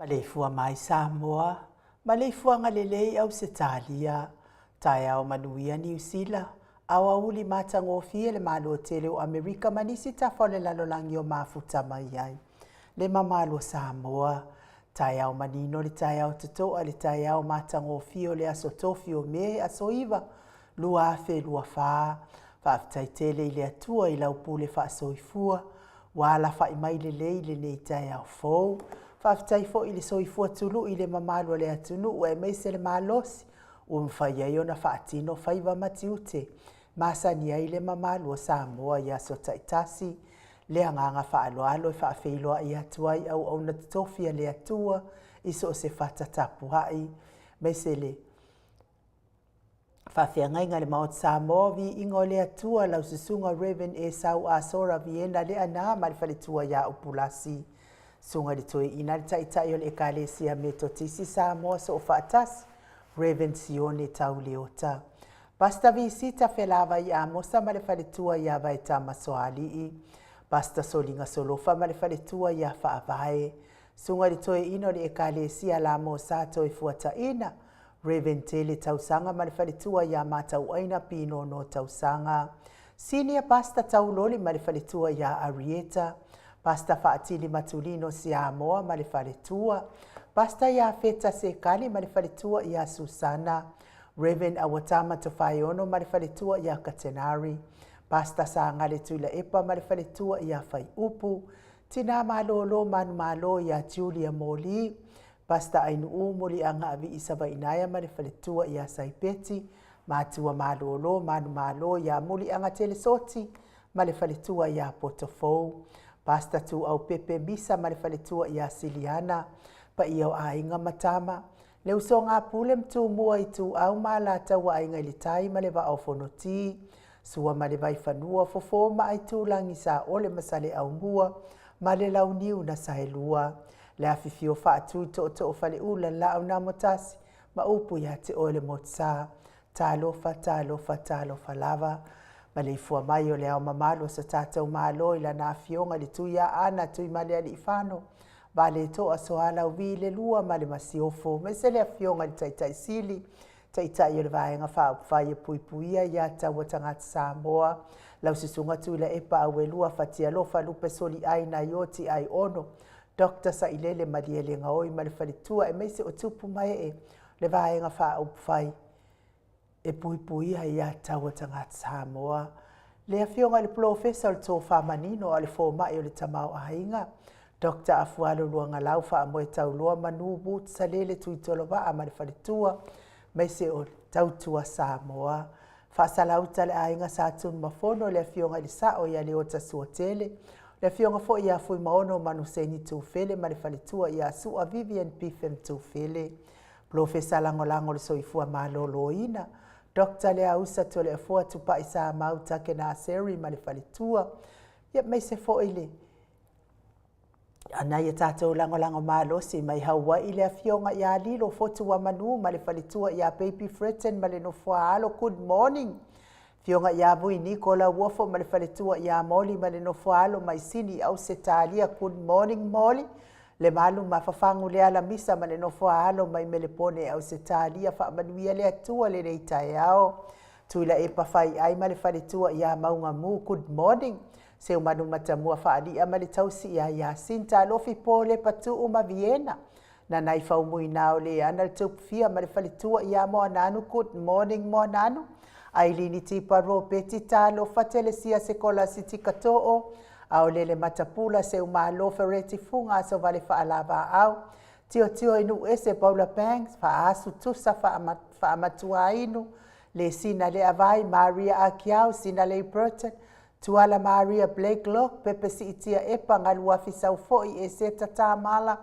Maleifua mai Samoa, maleifua ngalelei au Setalia, tae au manuia New Zealand, awa uli matangofie le malo tele o Amerika manisi tafole lalolangi o mafuta mai ai. Le mamalo Samoa, tae au manino le tae au tutoa le tae au matangofie le asotofi o me asoiva, lua afe lua faa, faaftai tele ile atua ila upule fa asoifua, wala fa imaile le nei tae au fou, faafetai foʻi le soifua tulu i le mamalu le atunu ua e maise le malosi ua mafai ai ona faatino faiva matiute masani ai le mamalu o Samoa ia so taʻitasi le agaga faaloalo e faafeiloaʻi atu ai auauna totofi a le atua i so o se fatatapuaʻi maise le faafeagaiga le maoti Samoa viiga o le atua laususuga Reverend Esau Asora Viena le anā ma le faletua iā upulasi sunga le toe ina le taʻitaʻi o le ekalesia metotisi Samoa so o faatasi Reverend Sione Tauleota. Pasta visita felava i amosa ma le faletua ia vae tamasoalii. Pasta solinga solofa ma le faletua ia faavae. Sunga le toe ina o le ekalesia la mo sato e fuataina. Reverend Tele Tausaga ma le faletua ia matauaina pinono Tausaga. Senior Pasta Tauloli ma le faletua ia Arieta. Pasta faatili matulino Samoa ma le faletua. Pasta ia feta sekali ma le faletua ia Susana. Reverend Awatama Tofaiono ma le faletua ia Katenari. Pasta Sangale Tuila Epa ma le faletua ia Fai Upu. Tina malolo manu malo ia Julia Moli. Pasta ainu umuli anga avi isava inaya ma le faletua ia Saipeti. Matua malolo manu malo ia muli anga telesoti ma le faletua ia Potofou. Pasta tu au pepe misa ma le faletua ia Siliana, pa ia o ainga matama. Le uso ngā pule mtu mua i tu au mala tawa ainga ili tai ma le va au fonoti. Sua ma le vai fanua fofo ma ai tu langi sa ole masale au mua, ma le lau niu na sahelua. Le afifio fa atu to o fale ula la au na motasi, ma upu ya te ole motsa. Talofa lava. Ma le ifua mai o le au mamalo sa tātou malo i la nā fionga le tuia ana tui male ali ifano. Ba le toa soala uvi le lua ma le masiofo. Me se le a fionga le taitai sili. Taitai o le vaenga whaai e puipuia i a taua tangata Samoa. Lau sisunga tui la epa au e lua fatia lofa lupe soli ai na ioti ai ono. Dr. Sailele Madiele ngaoi ma le falitua e meise o tupu mai e le vaenga whaai e puipuia i a taua tangata Samoa. Le afionga le profesa o le tō whamanino o le fōmai o le tamau ahinga. Dr. Afualo Luanga Lau whaamoe tau loa manu boot sa lele tui tolo waa ma le whalitua. Meise o tautua Samoa. Whaasalauta le ahinga sa tunu mafono le afionga le sao i a le ota suatele. Le afionga fo i a fui maono manu seni tūwhele ma le whalitua i a sua Vivian Pifem tūwhele. Profesa Langolango le soifua malolo ina. Dr. Lea Usa to le afua tupa i sa mauta ke na seri ma le falitua. Ia mai se fo ile. Ana ia tātou langolango malosi mai haua i le afionga i a lilo fotu wa manu ma le falitua i a baby Fretten ma le nofua alo good morning. Fionga i a vui Nicola Wofo ma le falitua i a moli ma le nofua alo mai sini au se talia good morning moli. Le malu ma fafangu le ala misa ma le nofua alo mai melepone au se talia fa manuia le atua le reita e ao. Tuila e pawhai ai ma le falitua i a maunga mu good morning. Se umanu matamua whaalia ma le tausi i a Yasinta lofi po le patu uma Viena. Na nai whaumui nao le ana le tupfia ma le falitua i a moa nanu good morning moa nanu. Ailini tipa ro peti talo fatelesia se kola siti katoo. Au lele matapula se umalo fereti funga so vale whaalava au. Tio inu ese Paula Banks whaasu tusa whaamatua inu. Le sina le avai Maria Akiau, sina le Burton. Tuala Maria Blake Lock, pepe si itia epa ngalua fisau foi e se tatamala.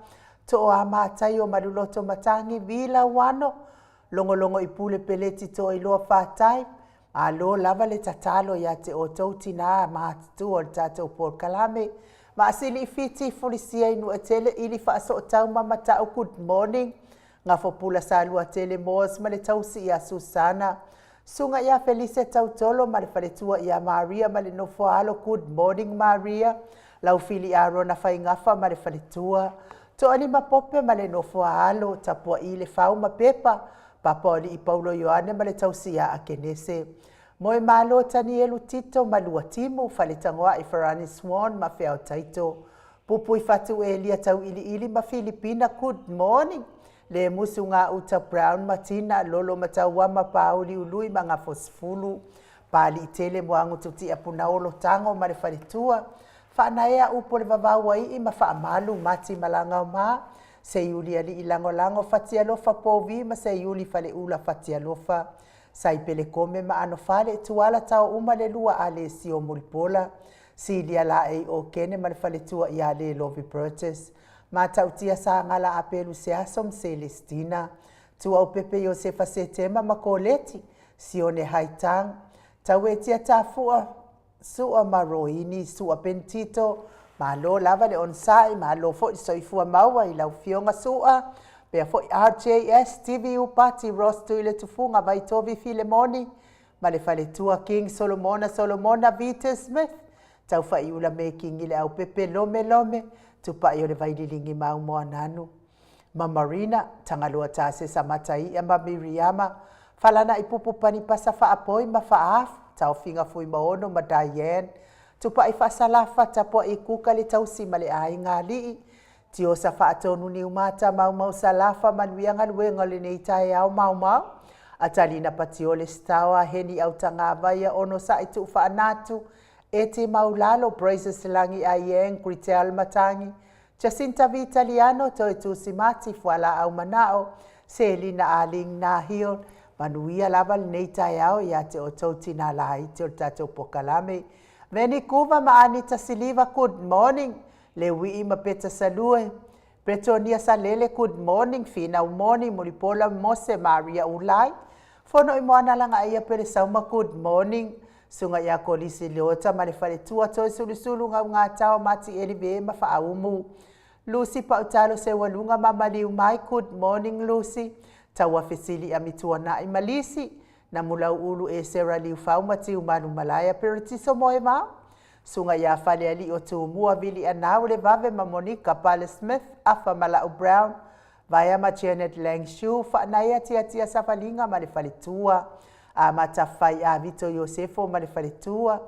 To o amatai o maluloto matangi vila wano. Longo ipule peleti to iloa whatai. Alo lava le tatalo ya te o tautina mahatu o tatou Paul Kalame. Ma asili fiti fulisia inu atele ili whaaso o tau mamata o good morning. Nga fopula sa alua tele moas ma le tausi ia Susana. Sunga ia Felice tautolo ma le whaletua ia Maria ma le nofo alo good morning Maria. Lau fili a rona whai ngafa ma le whaletua. Toʻali mapope ma le nofoalo tapua i le fau ma pepa papa o liʻi Paulo Ioane ma le tausia a Kenese. Mo e malo tani elu tito ma lua timu faletagoaʻi Ferrani Swan ma Feao Taito. Pupui fatu e lia tau ili ma Filipina. Good morning. Le musu ngā uta Brown Martina lolo matauama pauli ului ma ngā fosfulu. Pali tele moangu tuti apuna olo tango ma le faletua. Whanaea upo le vavau ai ma whaamalu mati malanga o maa. Se iuli ali ilango lango fatialofa povi ma se iuli fale ula fatialofa. Sai pele kome ma ano fale tuala tau uma le lua ale si o muripola. Si lia la e o kene ma le faletua i ale Lovi Burtis. Ma tautia sa ngala apelu se asom Celestina. Tua o pepe Josefa Setema ma koleti. Si o ne haitang. Tau e tia tafua. Sua maroini, sua pentito, malo lava le onsai, malo fo soifua maua i lau fionga sua, pea fo RJS, TV upati, Ross tuile tufunga, vai tovi Filemoni, ma le fale tua King Solomona, Vita Smith, tau fa iula making ile au pepe lome, tupa i o le vai lilingi mau moa nanu. Ma Marina, tangalua tase sa matai, ma Miriama, falana ipupu pani pasa fa apoi, ma fa afu, tau finga fui maono ma Diane. Tupa i whasalafa tapua i kuka le tausi ma le ai ngā lii. Tio sa whaatonu ni umata mau salafa manuianga luenga le nei tae au mau. Atalina patio le stawa heni au tanga vaya ono sa itu whaanatu. E te maulalo Brazos Langi Aieng, Gritel Matangi. Jacinta Vitaliano to e tu simati fuala au manao. Selina Aling Nahil. Manuia lava nei tae au ia te o tauti nā lai te o tatou pokalame. Veni kuva ma Anita Siliva, good morning. Le wii ma Peta Salue. Bretonia Salele, good morning. Fina umoni, Muripola Mose, Maria Ulai. Fono i moana langa ia pere sauma, good morning. Sunga ia kolisi leota ma le fale tua toi sulusulu ngā tau mati elive ma whaaumu. Lucy Pautalo se walunga ma maliu mai, good morning Lucy. Taua fesili a mitua na i malisi, na mulau ulu e sera liu fau mati umanu malaya peritiso moe mao. Sunga ia fale ali o tu mua vili anau le vave ma Monica Pale Smith, afa Malau Brown, vaya ma Janet Langshu, whaanaya tia safalinga ma le faletua, a matawhai a Vito Yosefo ma le faletua,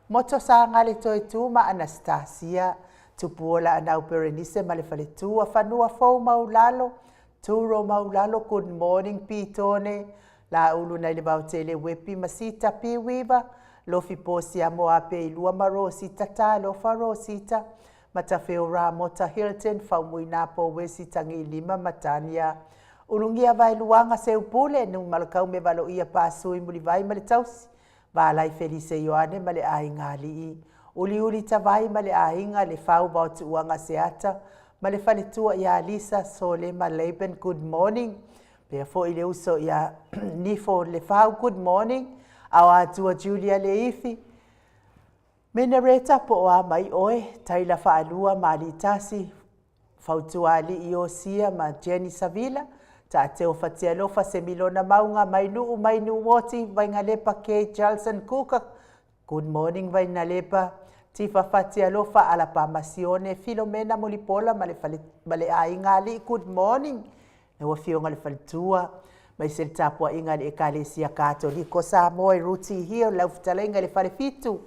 moto sa ngale toi tu ma Anastasia, tupuola anau perenise ma le faletua, fanua fau maulalo, Turo maulalo, good morning Pitone. La ulu na le bautele wepi masita piwiva. Lofi posi amo ape ilua marosita ta lofa rosita. Matafeo ra mota Hilton faumui napo wesi tangi lima matania. Ulungia vai luanga se upule nu malakau me valo ia pasui muli vai male tausi. Valai Felice Ioane male aingali. Uli tavai male ainga le fau bautu uanga seata. Male faletua ia Lisa Sole ma Laban, good morning. Pea fo ile uso ia Nifo le fau, good morning. Awa atua Julia le ifi. Menereta po o mai oe, taila faalua ma alitasi. Fautua ali iosia ma Jenny Savila. Ta teo fatia lofa se milona maunga mainu woti vaingalepa ke Jalson Kuka. Good morning vaingalepa. Tifa fatia lofa ala pamasione Filomena Molipola male ainga li, good morning. E wa fionga le faletua. Mai se tapua inga le ekalesia katoliko sa moe ruti hio lau fitalenga le falefitu.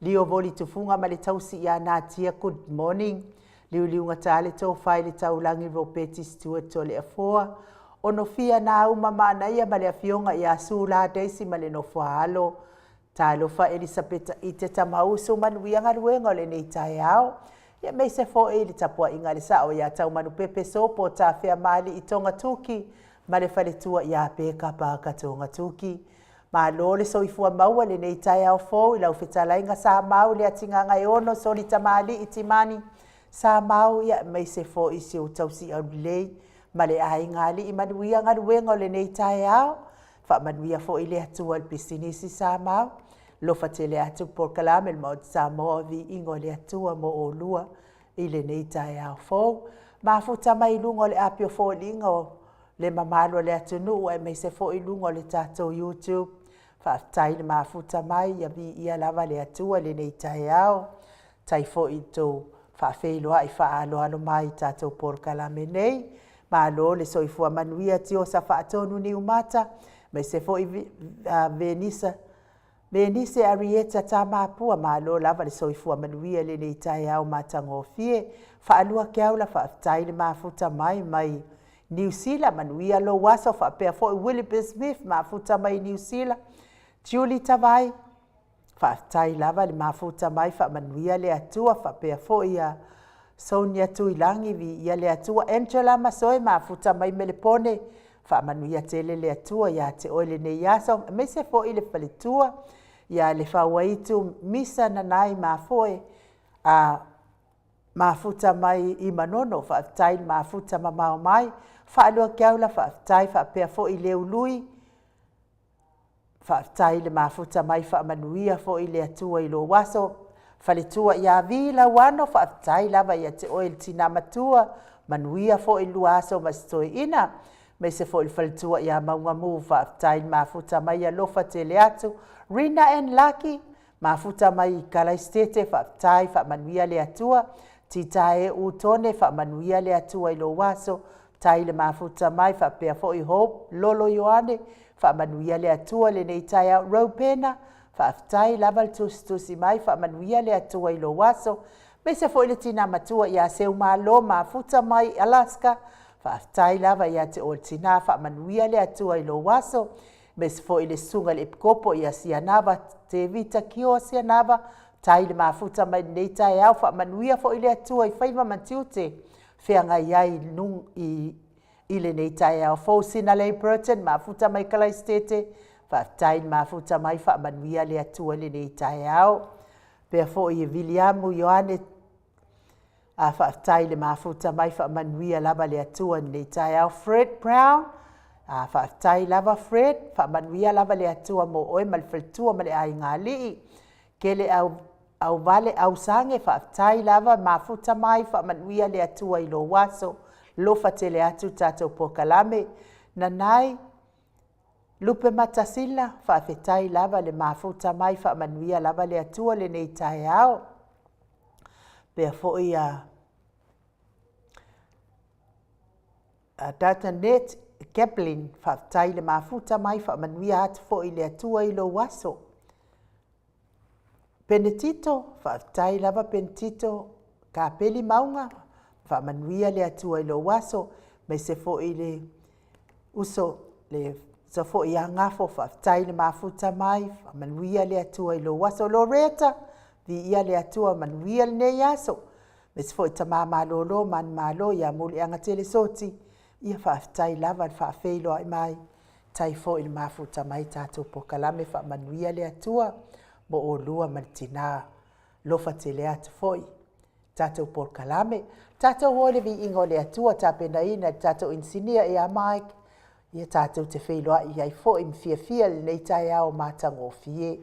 Lio voli tufunga male tausi ia natia, good morning. Liuliunga tale tau fai le taulangi Ropeti Stewart tole afoa. Ono fia na uma maana ia male afionga ia sula Daisy male no fualo. Talofa Elisabeta ite tamauso manuianga luenga le nei tae au. Ia mei se fo e li tapua inga le sao ia tau manu pepe sopo ta fea mali i tonga tuki. Ma le faletua ia peka paka tonga tuki. Ma lole so ifua maua le nei tae au fo i lau fetalainga sa mau le atinganga e ono so li tamali i timani. Sa mau ia mei se fo i si o tausi au lei. Ma le aingali i manuianga luenga le nei tae au. Fa manuia fo i le atua al pisinisi sa mau. Lofa tele atu por kalame el mod sa mo vi ingo le atua mo o lua i le nei tae au fo. Ma futa mai lungo le apio fo lingo le mamalo le atu nuu e mei se fo i lungo le tato YouTube. Fa tai le ma futa mai ia vi ia lava le atua le nei tae au. Tai fo i to whaawheiloa I whaaloalo mai tātou Porokalame nei, ma lo le soifua manuia tio sa whaatonu ni umata, me se fo I Venise Arieta tā māpua ma lo lava le soifua manuia le nei tai au matangofie, whaalua ke au la whaatai le mafuta mai New Zealand manuia lo waso whaapea fo I Willoughby Smith mafuta mai New Zealand, Julie Tavai, whaatai lava le mafuta mai whaamanuia le atua whaapea fo ia Sonia Tuilangi vi ia le atua Angela Masoe mafuta mai melepone, whaamanuia tele le atua ia te oile nei aso, me se fo I le whalitua, ia le whawaitu misa na nai mafoe a mafuta mai I manono, whaatai mafuta mamao mai, whaalua kiaula whaatai whaapea fo I le ului, whaatai le mafuta mai whaamanuia fo I le atua I lo waso, whalitua ia vila wano whaatai lava ia te oil tina matua, manuia fo I lua aso mastoi ina, me se fo I whalitua ia maunga mu whaatai mafuta mai a lofa te le atu, Rina and Lucky, mafuta mai Kalaistete whaatai whaamanuia le atua, Titae utone whaamanuia le atua I lo waso, tai le mafuta mai whaapea fo I Hope, Lolo Ioane, whaamanuia le atua le nei tai au Raupena, whaatai lava le tusi mai whaamanuia le atua I lo waso, me se fo I le tina matua ia seu malo mafuta mai Alaska, whaatai lava ia te o tina whaamanuia le atua I lo waso, me se fo I le sunga le ipkopo ia Sianava, te vita kio Sianava, tai le mafuta mai nei tai au whaamanuia fo I le atua I whaiva mantiute, whianga iai nung I le nei tai au Fosina Lei Burton, mafuta mai Kalaistete, whaatai mafuta mai whaamanuia le atua le nei tai au, pea fo I Viliamu Ioane, a whaatai le mafuta mai whaamanuia lava le atua nei tai au Fred Brown, a whaatai lava Fred, whaamanuia lava le atua mo oe ma le whalitua ma le ai ngā lii, ke le au vale au sange whaatai lava mafuta mai whaamanuia le atua I lo waso, lofa te le atu tātou Porokalame, na nai, Lupe Matasila, whaafetai lava le mafuta mai whaamanuia lava le atua le nei tai au, pea fo I Data Net, Keplin, whaatai le mafuta mai whaamanuia atu fo I le atua I lo waso. Penetito, whaatai lava Penetito, ka peli maunga, whaamanuia le atua I lo waso, me se fo I le uso le so fo I a ngafo whaatai le mafuta mai, whaamanuia le atua I lo waso. Loretta, vi ia le atua manuia le nei aso, me se fo I tamama lolo, man malo, ia muli anga tele soti, ia whaatai lava whaafeilo ai mai, tai fo I le mafuta mai tātou Porokalame whaamanuia le atua, mo o lua martina, lofa te le atu fo I, tātou Porokalame, tātou hole vi ingo le atua tāpena ina, tātou insinia e a Mike, ia tātou te wheiloa I ai fo I mwhia le nei tai au mātango fie.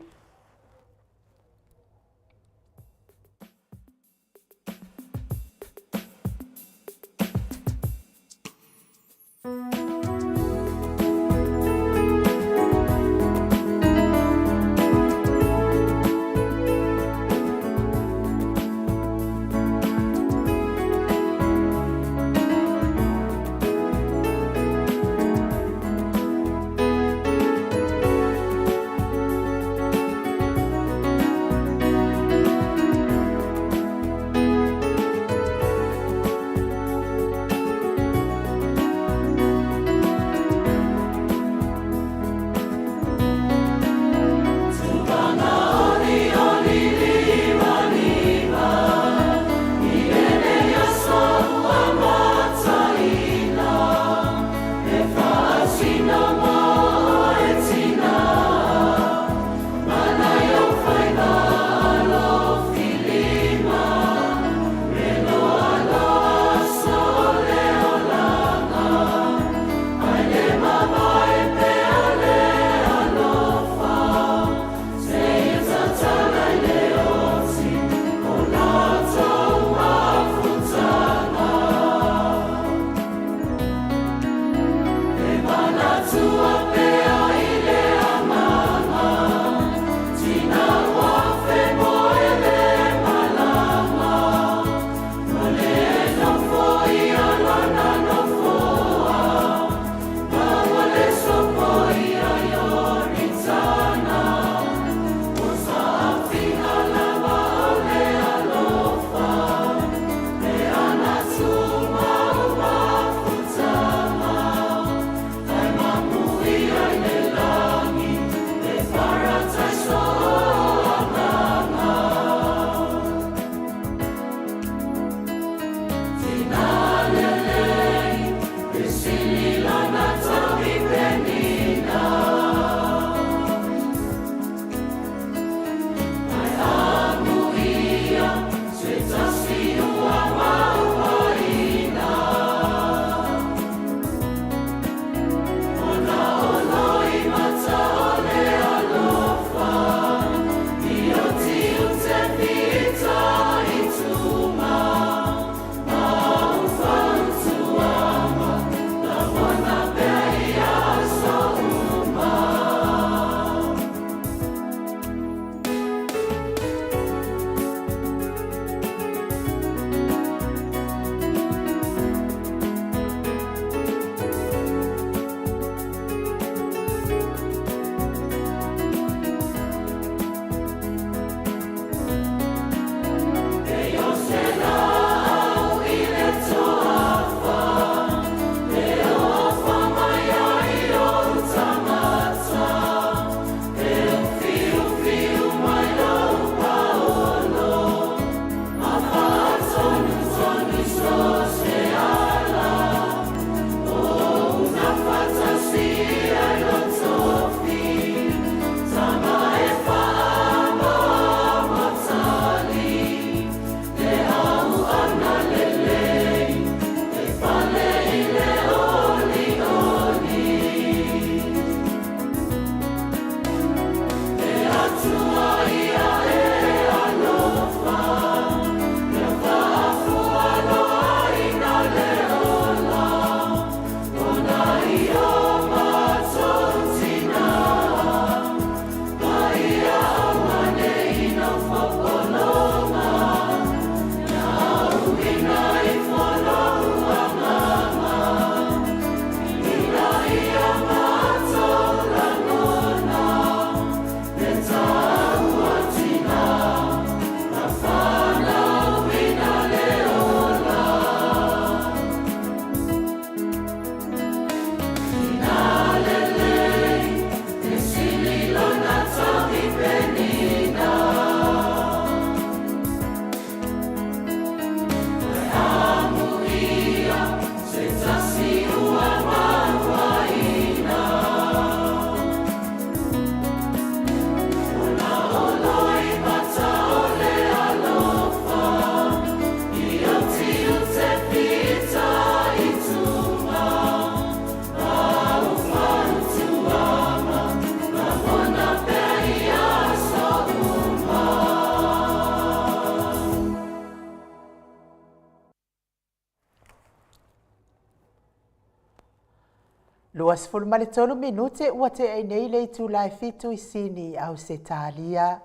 Luas fulu male tolu minute ua te ai nei le tu lai fitu I sini au se talia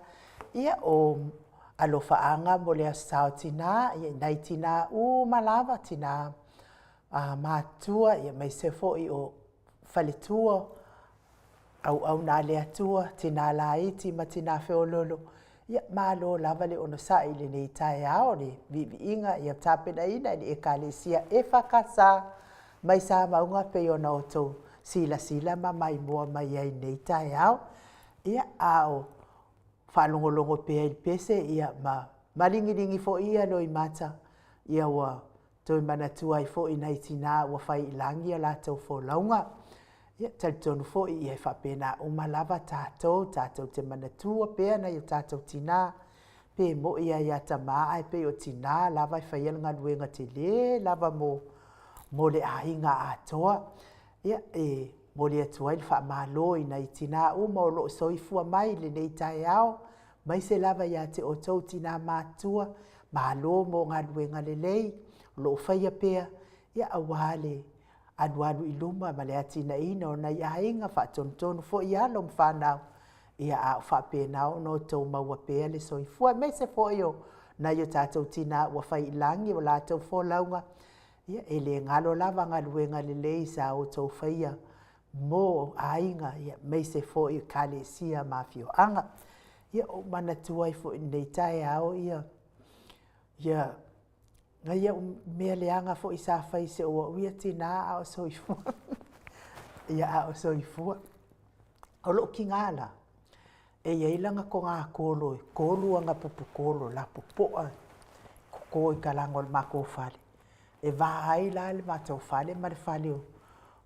ia o alofaanga mo le asao tina ia nai tina malava tina matua ia mai se fo'i o faletua au na le atua tina laiti ma tina feololo ia malo lava le ono sai le nei tai ao le viviinga ia tapena ina le ekalesia e fakasa mai sa maunga pe ona o tou sila ma mai moa mai ai nei tai ao ia ao whalongolongo pe ai pese ia malingilingi fo ia no I mata ia wa toi manatua I fo I nei tina wa fai ilangi a la tau fo launga ia talitonu fo I e whapena o malava tātou te manatua pea na i o tātou tina pe mo ia ia tamaa pe o tina lava I whaialanga luenga te le lava mo le ainga atoa ia mo le atua I wha malo I nei tina mo lo soifua mai le nei tai ao mai se lava ia te o tau tina matua malo mo ngā luenga le lei lo whaia pea ia awale anuanu I luma ma le atina ina o nei ainga wha tontonu fo I alo mwhanau ia a whapena o no tau maua pea le soifua mai se fo io na io tātou tina wa whai ilangi o la tau fo launga ia ele ngalo lava ngā luenga le lei sa o tau whaia mo ainga ia mai se fo I kalesia mafio anga ia o manatua I fo I nei tai ao ia ngai mea leanga fo I sa whai se o uia tina a o soifua ia a o soifua o lo ki ngala e ielanga ko ngā kolo anga pupu kolo la pupoa ko I kalango le mako whale e vahai la le matau whale ma le whale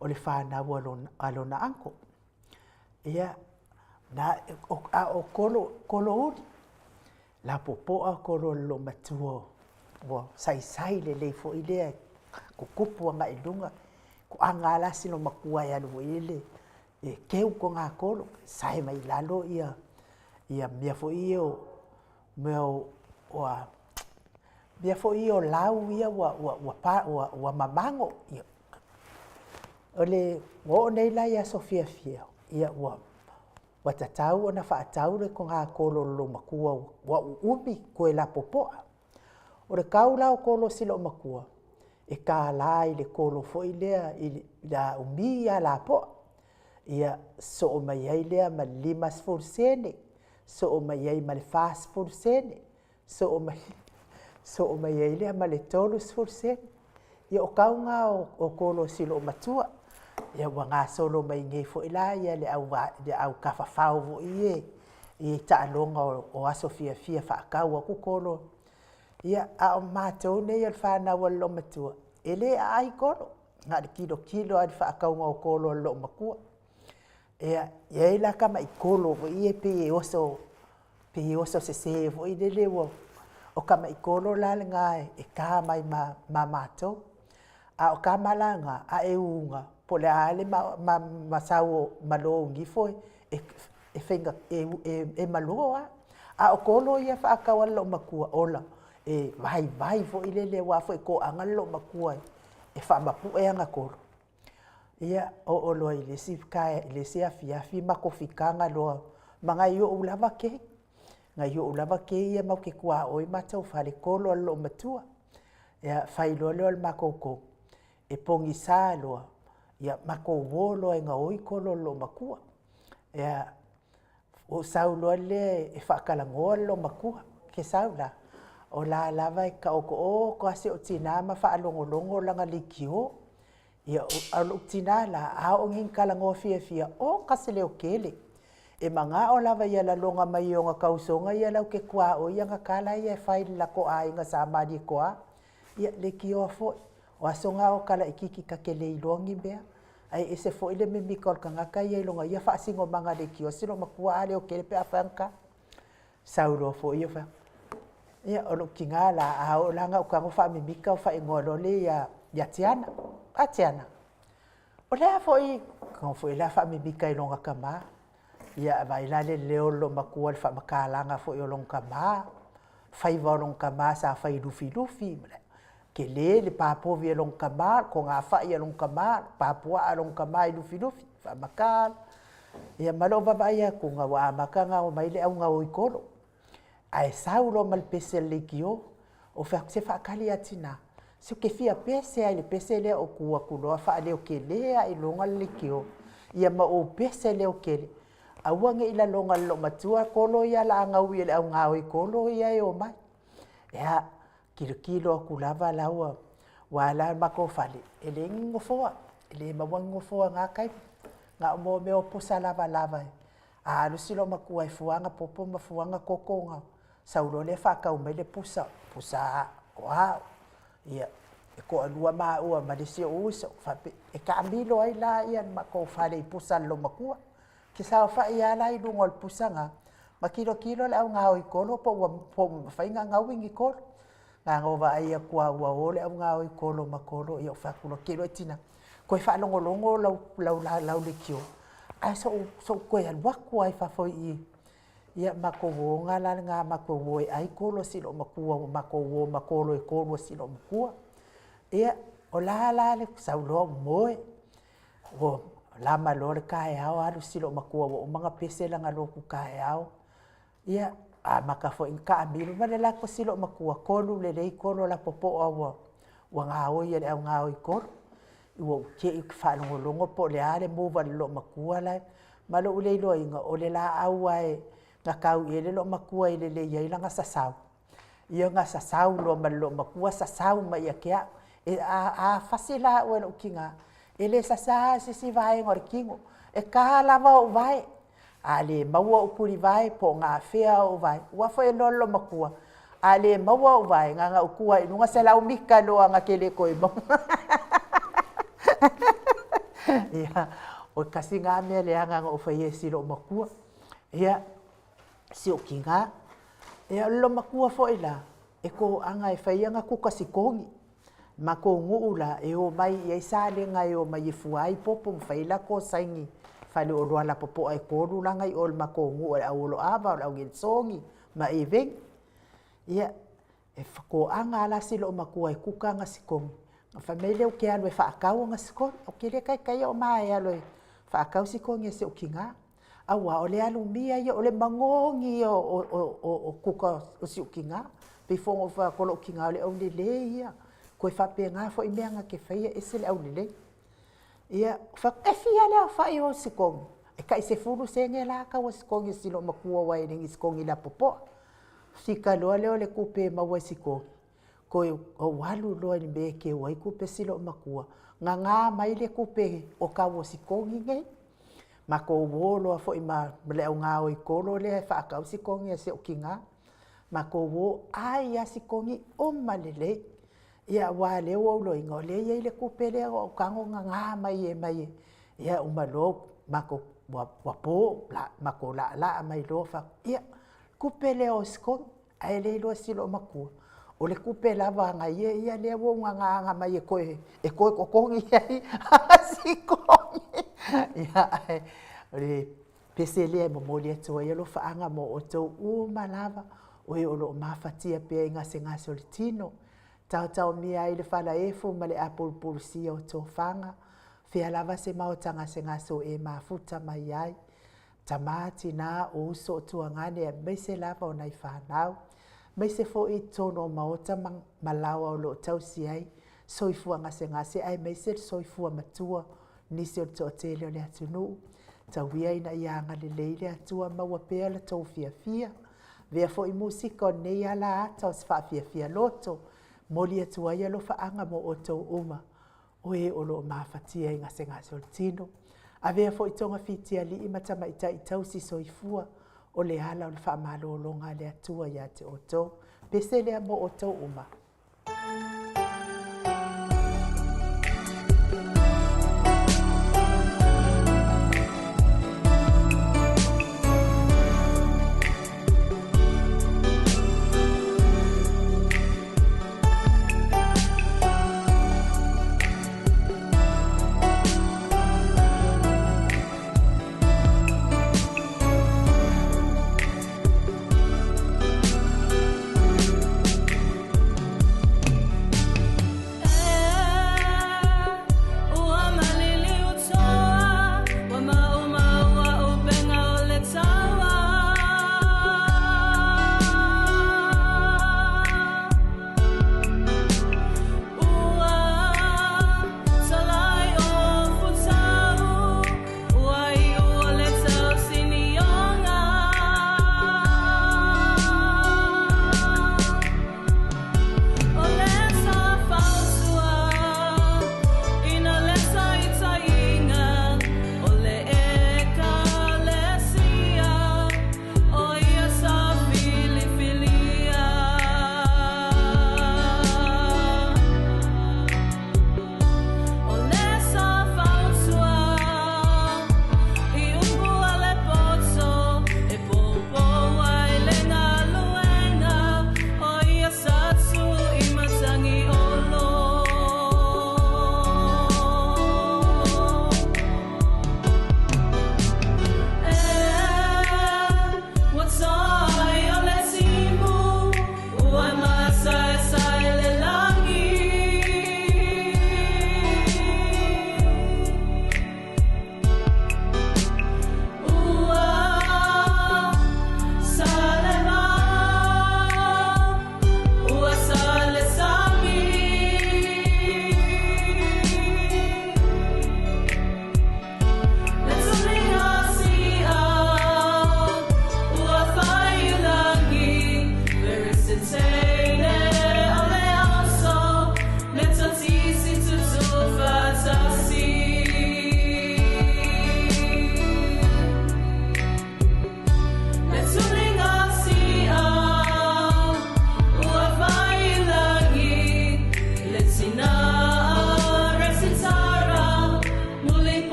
o le whanau alona anko ia na o kolo uri la popoa kolo lo matua o sai le leifo I lea ko kupu anga I lunga ko anga lasi no makua ia no ile e keu ko ngā kolo sai mai lalo ia mea fo I o meo mea fo I o lau ia wa mamango ia ole o nei la ia Sofia fia ia wa tatau ona whaatau le ko ngā kolo lo makua wa umi ko e la popoa o le kaula o kolo sila o makua e ka lai le kolo fo I lea I la umi ia la poa ia so o mai ai lea ma 5 sene so o mai ai ma le 4 sene so o mai ai lea ma le 3 sene ia o kaunga o kolo sila o matua ia wa ngā solo mai ngai fo I la ia le au kawhawhau vo I taalonga o aso fia whaakau a kukolo ia a o mātou nei al whanau lo matua ele a ai kolo ngā le kilo al whaakau ngā o kolo lo makua ia I la kama I kolo vo I pe oso se vo I lele o kama I kolo la le ngai e kā mai ma mātou a o ka malanga a e unga po le ale masau malo ngifo e fenga e malo a o kolo ia whaakau lo makua ola e vai fo I lele wa fo ko anga lo makua e whaamapu e anga kolo ia o loa I le sifka le se afiafi makofikanga loa manga I o ulava ke ngai o ulava ke ia mau ke kua oi matau whale kolo lo matua ia whailo leo le makoko e pongi sa loa ia mako wolo e ngā oi kolo lo makua ia o sau loa le e whakalangoa lo makua ke sau la o la lava e ka oko ko ase o tina ma whaalongolongo langa likio ia o alo tina la a o ngin kalangoa fia o kase leo kele e manga o lava ia la longa mai o ngā kausonga ia lau ke kua o ia ngā kala ia e whaile la ko a inga sa amadi koa ia le kio a foi o asonga o kala ikiki ka ke le ilongi bea ai ese fo ile me mikol ka ngaka ia ilonga ia fa singo manga le kio silo makua ale o kele pe afanka sauro fo ia fa ia o lo kinga la a o langa o ka ngo fa me mika o fa ingolo le ya tiana atiana o le fo I ko fo ile fa me mika ilonga kama ia vai la le leo lo makua le fa makalanga fo ilonga kama fai volong kama sa fai lufi ke le papovi along kama ko ngā whai along kama papua along kama i lufi whamakala ia malo vavaia ko ngā wā makanga o mai le au ngā oikolo ai saulo mal pese le kio o se whakali atina se ke fia pese ai le pese le o kua kuloa wha leo ke lea i longa le kio ia ma o pese leo ke le awange ila longa lo matua kolo ia la ngau ia le au ngā oikolo ia e o mai ia kilo aku lava laua wala mako fale ele ngofoa ele mawang ngofoa nga kai nga mo me oposa lava a lusilo maku ai fuanga popo mafuanga kokonga saulo le faka o mele pusa wa ia e ko alua ma o ma disi o so fa e kamilo ai la ia mako fale pusa lo makua ki sa fa ia la i dungol pusanga makilo la au nga o ikolo po fainga nga wingi kolo nga ngova ai a kua ua ole au ngā oi kolo makolo i o whakulo kero e tina. Koe whaalongolongo lau le kio. Ai so koe alwaku ai whafoi i. Ia mako wonga la ngā mako woe ai kolo silo makua o mako wo makolo e kolo silo makua. Ia o la le sauloa moe. O la malore kae au alu silo makua o mga pese langa loku kae au. Ia maka fo inka amiru male la ko silo makua kolu le kolo la popo awa wa nga o ia le au nga o kolo wo ke ik fa longo po le ale mo va lo makua la malo ule lo inga o le la au ai nga kau ile lo makua ile le ia langa sasau ia nga sasau lo malo makua sasau ma ia ke a fasila o lo kinga ele sasa si vai ngor kingo e ka lava o vai ale maua o kuri vai po ngā whea o vai. Ua whae lolo makua. Ale maua o vai ngā ukua i nunga se lau mika loa ngā kele koe mau. Ia, o kasi ngā mea lea ngā o whae e siro makua. Ia, si o ki ngā. Ia, lo makua whae la. E ko anga e whae anga kuka si kongi. Ma ko nguula e o mai i sāle ngai o mai e fuai popo mwhae la ko saingi. Fale o roa la popo ai koru langa i ol mako ngu au olo ava o au ngil songi ma e veng. Ia, e whako anga ala silo o mako ai kuka nga sikongi. Nga whamele o ke alo e whaakau nga sikongi. O ke le kai o mai alo e whaakau sikongi e se o ki ngā. Awa o le alo mia ia o le mangongi o kuka o si o ki ngā. Peifongo whakolo o ki ngā o le au le ia. Koe whape ngā fo i mea nga ke whaia e se le au le ia whakewhia lea whai o sikongi. E kai se furu se nge la ka o sikongi silo makua wai nengi sikongi la popo. Sika loa leo le kupe maua sikongi. Koe o walu loa ni me ke wai kupe silo makua. Ngā mai le kupe o ka o sikongi nge. Mako wo loa fo i ma le au ngā o i kolo le whaakau sikongi a se o ki ngā. Mako wo ai a sikongi o malele. Ia wa leo au lo ingo le ia le kupe le o kango nga mai e mai ia o malo mako wapo la mako la mai lo fa ia kupe le o sko ai le lo silo maku o le kupe la va nga ia le o nga mai e koe kongi ai sikongi ia le pese le mo le to ia lo fa anga mo o to u malava o e o lo mafatia pe nga se nga soltino Tau mia i le whala efu ma le apul si o tō whanga. Whia lava se maotanga se ngaso e mafuta mai ai. Tamati nā o uso o tuangane e meise lava o nei whanau. Meise fo i tono maota malawa o lo tau si ai. Soifua ngase ngase ai meise soifua matua. Nisi o tō tele o le atunu. Tau ia ina ianga le leile atua maua pea le tau fia. Vea fo i musika o nei ala ata o sfa fia loto. Moli atua ia lo faanga mo o tau uma. O e o lo mawhatia i ngase ngase o tino. A vea fo i tonga fitia li i matama i tau si soifua. O le hala o le wha malo longa le atua ia te o tau. Pese lea mo o tau uma.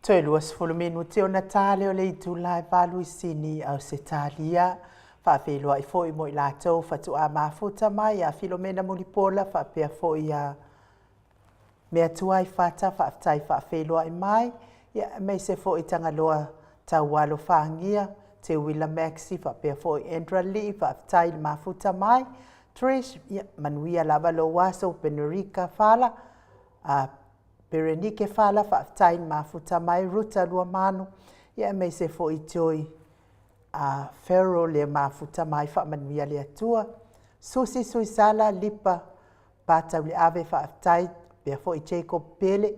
Toe luas fulumenu te o Natale o le itulai palu sini au setalia. Whawhelua I foi mo I lātou whatu a mafuta mai a Filomena Mulipola whapea foi a mea tuai whata whaftai whawhelua I mai. Ia mei se foi tangaloa tau walo whangia te Willa Maxi whapea foi Andra Lee whaftai mafuta mai. Trish manuia lava lo waso Benerica Fala a Berenike Fala whaftai mafuta mai Ruta lua manu. Ia mei se foi toi a Ferro le mafuta mai whamanuia le atua. Susi Suisala lipa patau le ave whaftai pia foi Jacob Pele.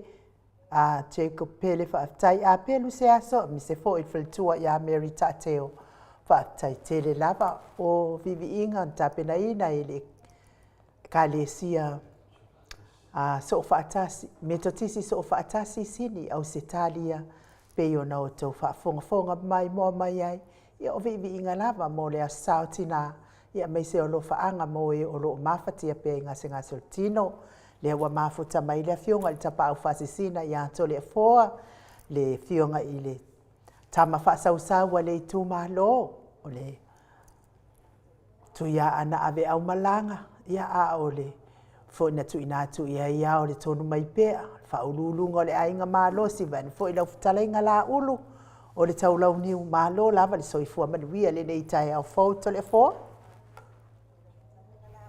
A Jacob Pele whaftai a pelu se aso mi se foi whaltua ia Mary Tateo whaftai tele lava o Vivi Inga tapena ina ele kalesia so whaatasi metotisi so whaatasi sini au setalia peo na o tau whaafonga mai moa mai ai ia o Vivi Inga lava mo le a sautina ia mai se o lo faaga mo e o loo mafatia pea i gasegase o le tino lea ua mafuta mai le afioga i le tapaau faasisina iā toleafoa le fioga i le tama faasausau a le itumālō o le tuia ana ave au malaga ia a o le foʻi na tuuina atu ia o le tonu mai pea faaululuga o le aiga malosi vaeni foʻi lau fetalaiga laulu o le taulauniu malo lava le soifua manuia lenei taeao fou toleafoa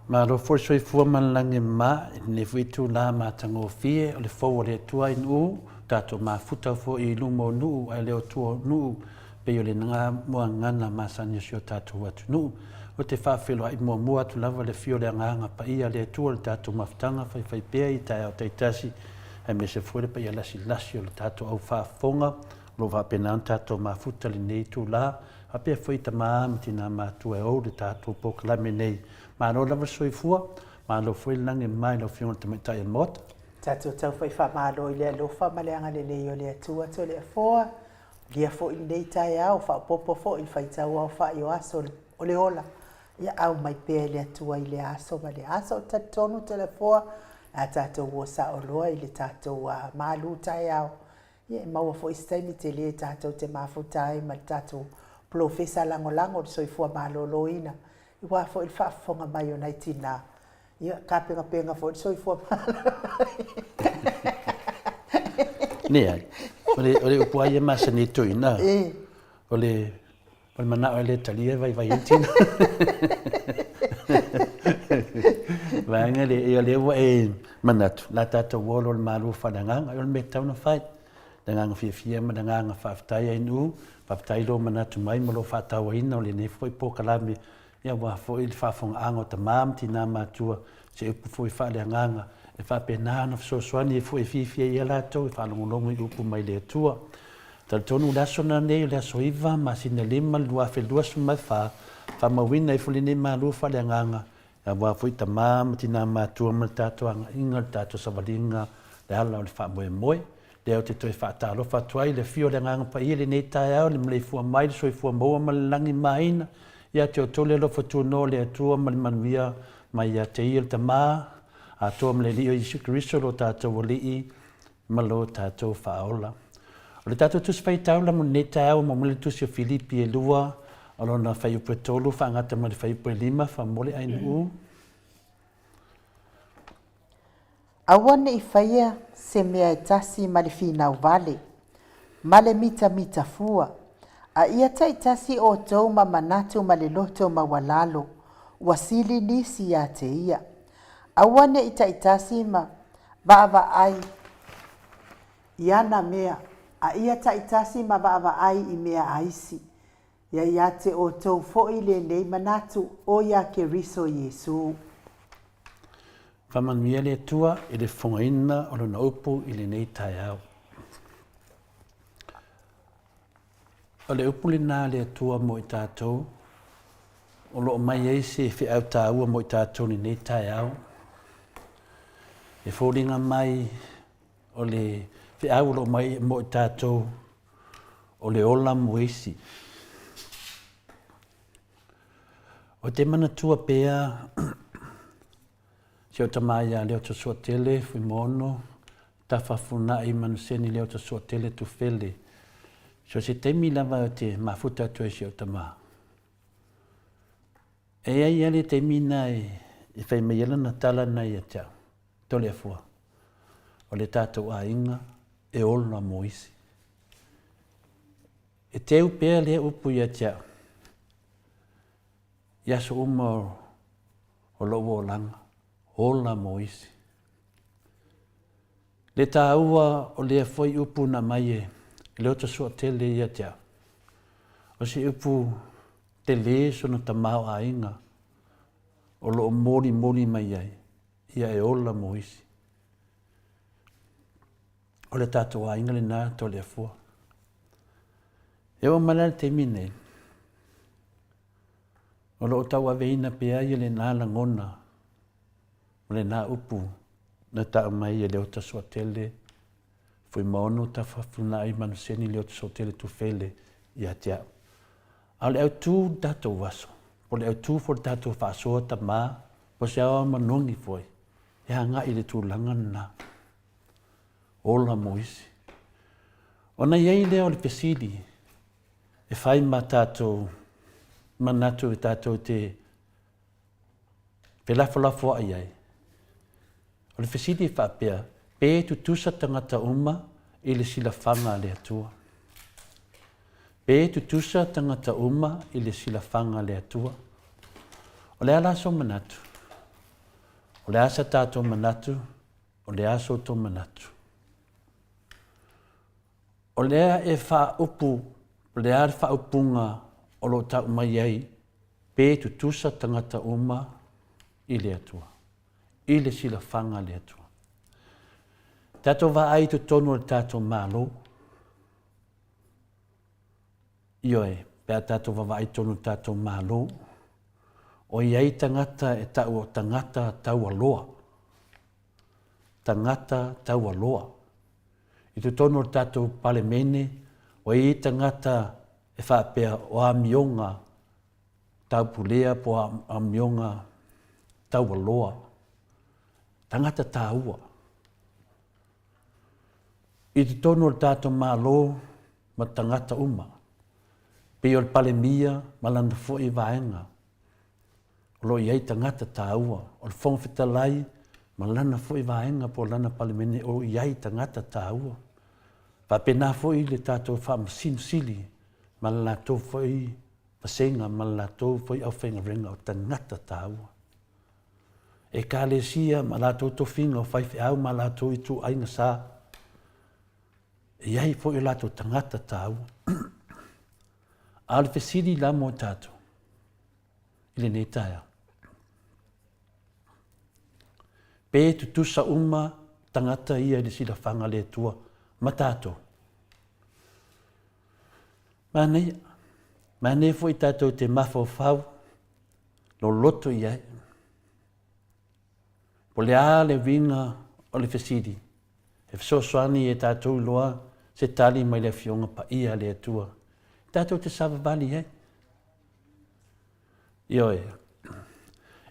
Malo for soifua malalagi ma ne fuitu la matagofie o le fou o le atua i nuu tatou mafuta foʻi i luma o nuu ae le atua o nuu pei o le gamuagana masani o tatou atu nuu o te whaaweloa i muamua atu lava le fio le anganga pa ia le atua le tatou mafutanga whai pea i tae au taitasi ai me se fuere pa ia lasi o le tatou au whaafonga lo whapena tatou mafuta le nei tu la a pia fwoi ta maamti na mātua e au le tatou pokalame nei ma no lava soifua ma lo fwoi lange mai lo fio te maitai e mota tatou tau whai whamalo i le alofa ma le anga le nei o le atua to le afoa lia fo i nei tae au whaapopo fo i whaitau au whai o aso o le ola ia au mai pea le atua i le aso ma le aso o tatonu telefoa a tatou ua sa o loa i le tatou malu tae au ia e maua fo i staimi te le tatou te mafuta ai ma le tatou profesa langolango o le soifua maloloina i wā fo i le whaafonga mai o nei tina ia ka penga fo i le soifua Nea, ole upua ia masani tuina ole mana o le talia vai tina Vanga le wa manatu la tata wolo le malu fadanga o me tau na fight danga fia ma danga faftai ai nu faftai lo manatu mai mo lo fatau ina o le ne foi po kalami ia wa foi il fafong ango ta mam tina matua se foi fa le nganga e fa pena no so swani foi fia ia la to fa lo longo i upu mai le tua tal tonu la sona ne le soiva ma sina lima lua fe lua suma fa mawina i fulini malu fa le nganga ya wa foi tamam tina matua ma tato anga inga tato savalinga le ala o le fa moe le o te toi fa talo fa tuai le fio le nganga pa ile nei tae au le mle fua mai le soi fua moa ma langi maina ia te o tole lo fatu no le atua ma le manuia ma ia te il tama a toa ma le lio Isu Kristo lo tato wali i ma lo tato fa ola o le tato tus fai taula mo nei tae au ma mle tusi o Filipi e lua alona fai upe tolu fa ngata ma le fai upe lima fa mole ai nu awane i faia se mea e tasi ma le finau vale ma le mita fua a ia tai tasi o tou ma manatu ma le loto ma walalo wasili nisi ya te ia awane i tai tasi ma baava ai iana mea a ia tai tasi ma baava ai i mea aisi ia te o tou fo'i le nei manatu o ia ke riso Yesu. Whamanuia le tua i le whongaina o lona upu i le nei tai au. O le upu le nā le tua mo i tātou, o lo mai eisi e whiau tā ua mo i tātou ni nei tai au. E whoringa mai o le whiau lo mai mo i tātou o le ola mo eisi. O te mana tua pēa, se o tamaya leo to sua tele, fui mono, ta whafuna i manuseni leo to sua tele tu fele. So se temi lava o te mafuta tu e se o tama. E ai ale te mina e whai meiala na tala nei a tau, tole a fua. O le tātou a inga e ola moisi. E te upea lea upu i a tau. Yaso uma o lowo o langa, ola moisi. Le tāua o lea foi upu na mai e leo ta sua tele ia tia. O si upu te le sona tamau a inga, o lo mori mai ai, ia e ola moisi. O le tātou a inga le nā to lea fua. E o malale te mine, o lo tau aveina pea ia le nā langona, o le nā upu, na tau mai e leo ta sua tele, fui maono ta whawhuna i manuseni leo ta sua tele tu fele i a tia. A le au tū dato waso, po le tu for tatou whaasoa ta mā, po se awa manongi foi. E hanga i le tūlanga na. Ola moisi. Ona iei leo le pesidi, e whai ma tatou, manatu e tatou te pelafo ai ai. O le pesidi e whapea, pe tu tusa tangata uma i le sila whanga le atua. Pe tu tusa tangata uma i le sila whanga le atua. O le ala so manatu. O le asa tātou manatu, o le aso tō manatu. O lea e wha upu, o lea e wha upunga o lo tau mai ai, pe tu tusa tangata uma i le atua. I le sila whanga le atua. Tātou wa ai tu tonu le tātou mālo. Ioe, pēr tātou wa ai tonu tātou mālo. O iei tangata e tau o tangata tau aloa. Tangata tau aloa. I tu tono o tātou pale mene, o i tangata e whapea o amionga tau pulea po amionga tau aloa. Tangata tāua. I tu tono o tātou mālo ma tangata uma. Peo le pale mia malanda fo i vaenga. O lo iei tangata tāua, o le whongwhitalai, ma lana fo i vaenga po lana palemene, o iei tangata tāua. Pa pena fo i le tātou whaamasin sili, ma lana tō fo i pasenga, ma lana tō fo i au whenga renga o tangata tāua. E ka le sia, ma la tō tō whinga o whaiwhi au, ma la tō i tō ainga sā. E iei fo i la tō tangata tāua. Ale whesiri la mo tātou. I le nei taia. Pe tu tusa uma tangata ia i le sila whanga le tua matato. Manei fo i tātou te mafo whau, lo loto i ai. Po le a le vinga o le whesiri. E whesoswani e tātou loa, se tali mai le fionga pa ia le tua. Tātou te sava vali ai. Ioe,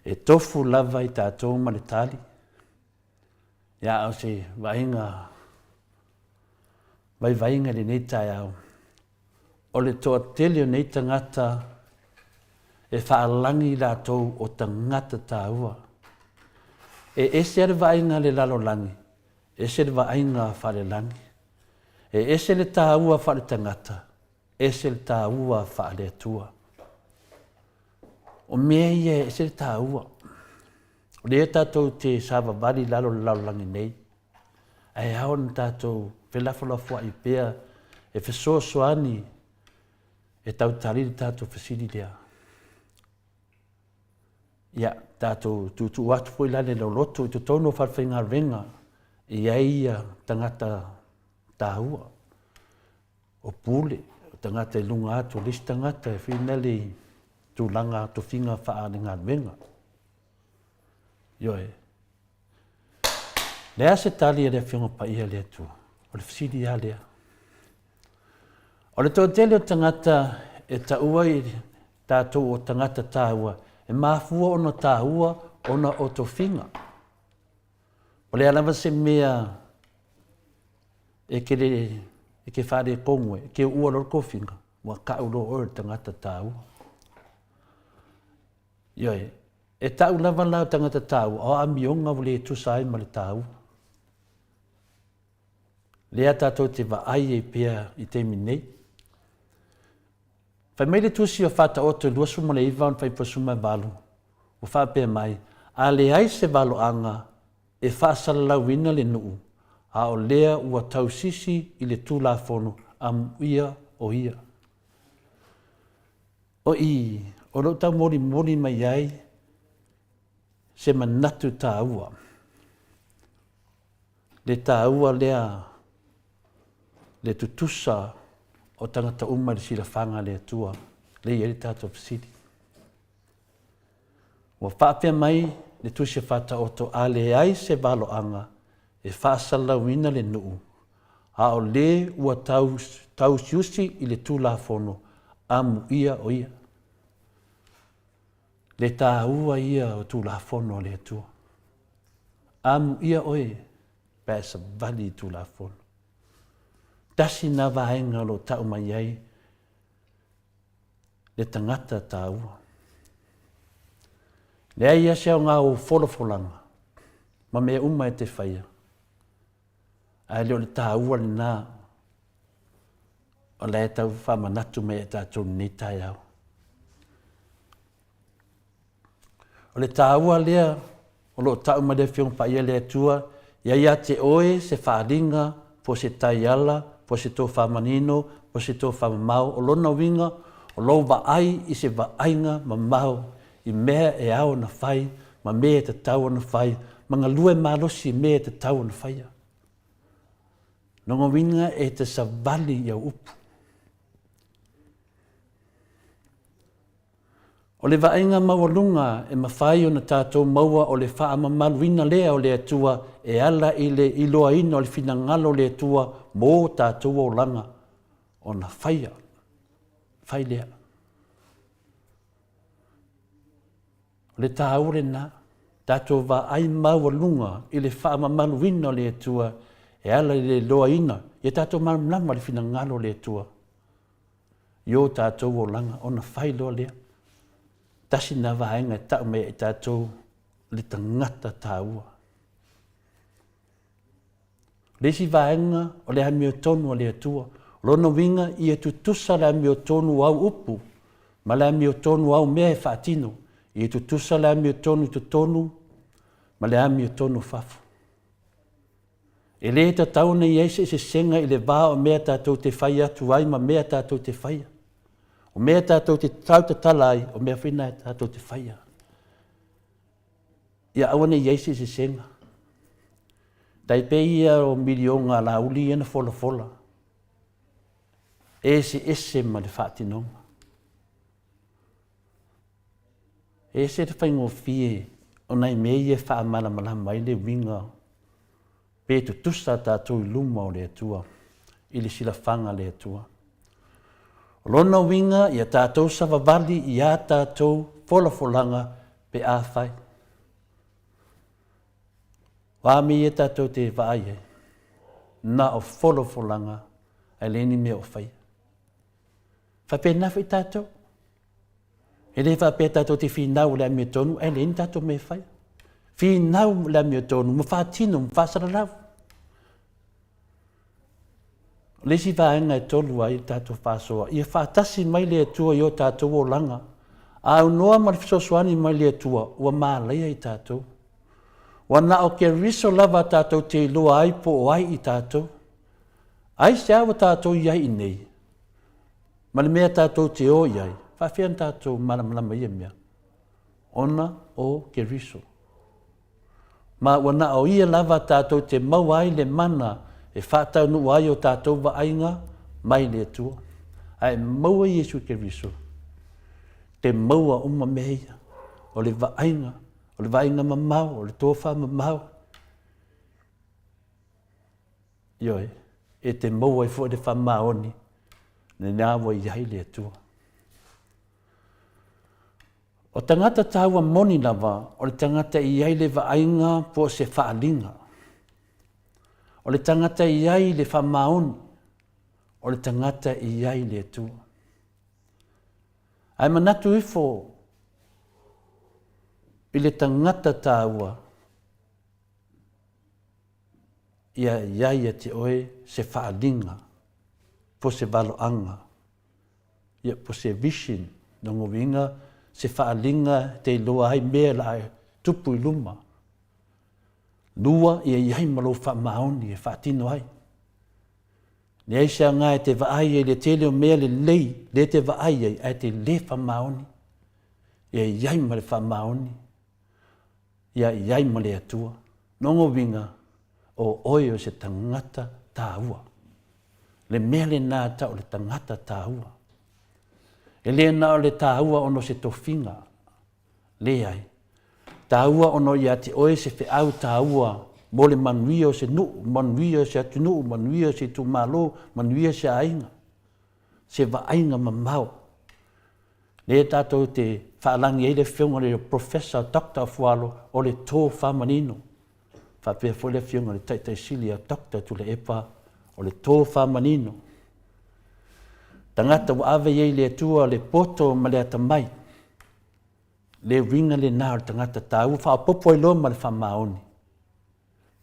e tofu lava i tātou ma le tali. Ia au se vainga le nei tai au. O le toa tele o nei tangata e whaalangi lātou o tangata tāua. E ese are vainga le lalolangi, ese le vainga whale langi. E ese le tāua whale tangata, ese le tāua whale atua. O mea ia ese le tāua. O lea tātou te sāwa wari lalolangi nei. Ai hao na tātou whelafolafua i pēr e whesoasoani e tau tariri tātou whesiri lea. Ia, tātou tūtu atu pui lane lau loto i tu tono wharwhenga renga i aia tangata tāua. O pule, tangata i lunga atu, lis tangata e whinele tu langa tu whinga whaane ngā renga. Ioe. Lea se tali e lea whionga pa ia lea tu. O le whisiri ia lea. O le tō tele o tangata e taua i tātou o tangata tāua. E māfua ona tāua ona o tō whinga. O le alawa se mea e ke whare kongwe, e ke ua lorko whinga. Mua ka uro o tangata tāua. Ioe. E tau lava lau tangata tāua, o amionga wale e tusai ma le tāua. Lea tātou te wa ai e pia i te minei. Whai mai le tusi o whata oto lua suma le iwa on whai pasuma walu. O wha pia mai, a le ai se walo anga e whaasala lau ina le nuu. A o lea ua tau sisi i le tūla whono am ia o ia. O i, o lo tau mori mai ai, se manatu tāua. Le tāua lea, le tutusa o tangata uma le sila whanga le atua, le ieri tātou whisiri. Ua whapea mai, le tusi whata oto a le ai se walo anga, e whaasala wina le nuu, a o le ua tau siusi i le tūla whono, a mu ia o ia. Le tā ua ia o tū la fono le atua. Amu ia oe, pēsa vali tū la fono. Tasi na vaenga lo tau mai ai, le tangata tā ua. Le aia seo ngā o wholofolanga, ma mea uma e te whaia. Ai leo le tā ua le nā, o le tau whamanatu me e tātou ni tai au. O le tā ua lea, o lo tau ma le whiong pa ia le atua, ia te oe se whaaringa, po se tai ala, po se tō whamanino, po se tō whamamau, o lona winga, o lo waai i se waainga ma mau, i mea e au na whai, ma mea te tau na whai, ma ngā lue malosi i mea te tau na whaia. Nonga winga e te savali i au upu. O le vaenga mawalunga e mawhai o na tātou maua o le wha mamaluina lea o le atua e ala i le iloa ina o le whina ngalo le atua mō tātou o langa o na whaia. Whai lea. O le tāure nā, tātou vaai mawalunga i le wha mamaluina o le atua e ala i le iloa ina i tātou maluina le whina ngalo le atua. Io tātou o langa o na whai loa lea. Tasi na vaenga tau mea i tātou le tangata tāua. Lesi vaenga o le hami o tonu o le atua. Lona winga i e tutusa le hami o tonu au upu. Ma le hami o tonu au mea e whaatino. I e tutusa le hami o tonu to tonu. Ma le hami o tonu fafu. E le ta tauna i eise se senga i le vā o mea tātou te whaia tu ai ma mea tātou te whaia. O mea tātou te tau te talai, o mea whina e tātou te whaia. Ia awane i eisi se senga. Tai peia o milionga la uli ena fola fola. Ese ma le whaatinonga. Ese te whaingo fie, o nei mea e wha amala mai le winga. Pe tu tusa tātou i luma o le atua, i le sila whanga le atua. Lona winga ia tātou savavali i a tātou wholafolanga pe a whai. Wāmi e tātou te whaai na o wholafolanga e leni mea o whai. Whape nawhi tātou. E le whape tātou te whinau le amia tonu e leni tātou me whai. Whinau le amia tonu, ma whaatino, ma whaasaralau. Lesi vaenga e tolu ai tātou whāsoa. Ia whaatasi mai le atua i o tātou o langa. A unoa marifisosuani mai le atua, ua māleia i tātou. Wa na o ke riso lava tātou te iloa ai po o ai i tātou. Ai se awa tātou iai i nei. Ma le mea tātou te o iai. Whawhian tātou malamalama ia mea. Ona o ke riso. Ma wa na o ia lava tātou te mau ai le mana e whātau nu ai o tātou wa ainga mai le atua. Ai maua Iesu Keriso. Te maua uma meia o le wa ainga mamau, o le tōwha mamau. Ioi, e te maua i fua le wha maoni, ne nāwa i hai le atua. O tangata tāua moni lava, o le tangata i ai le wa ainga po se whaalinga. O le tangata i ai le whamaoni, o le tangata i ai le atua. Ai manatu ifo i le tangata tāua, ia iai te oe se whaalinga, po se waloanga, ia po se vision, nongo winga, se whaalinga te loa ai mea la tupu i luma. Lua ia iai malo whamaoni e whaatino ai. Ne aisa ngā e te vaai e le tele o mea le lei, le te vaai e te le whamaoni. Ia iai ma le whamaoni. Ia iai ma le atua. Nongo winga o oe o se tangata tāua. Le mea le nā ta o le tangata tāua. E le nā o le tāua ono se tofinga. Le ai. Tāua ono ia te oe se fe au tāua mo le manuia o se nuu, manuia se atunu, manuia se tu malo, manuia se ainga. Se va ainga mamau. Le tātou te whaalangi e le whiunga le Professor Dr. Fualo o le tō whamanino. Whapea fo le whiunga le taitai sili a Dr. Tule Epa o le tō whamanino. Tangata wa ave ye le tua le poto ma le atamai. Le ringa le nā o tangata tāu whaapopo i lo ma le whamaoni.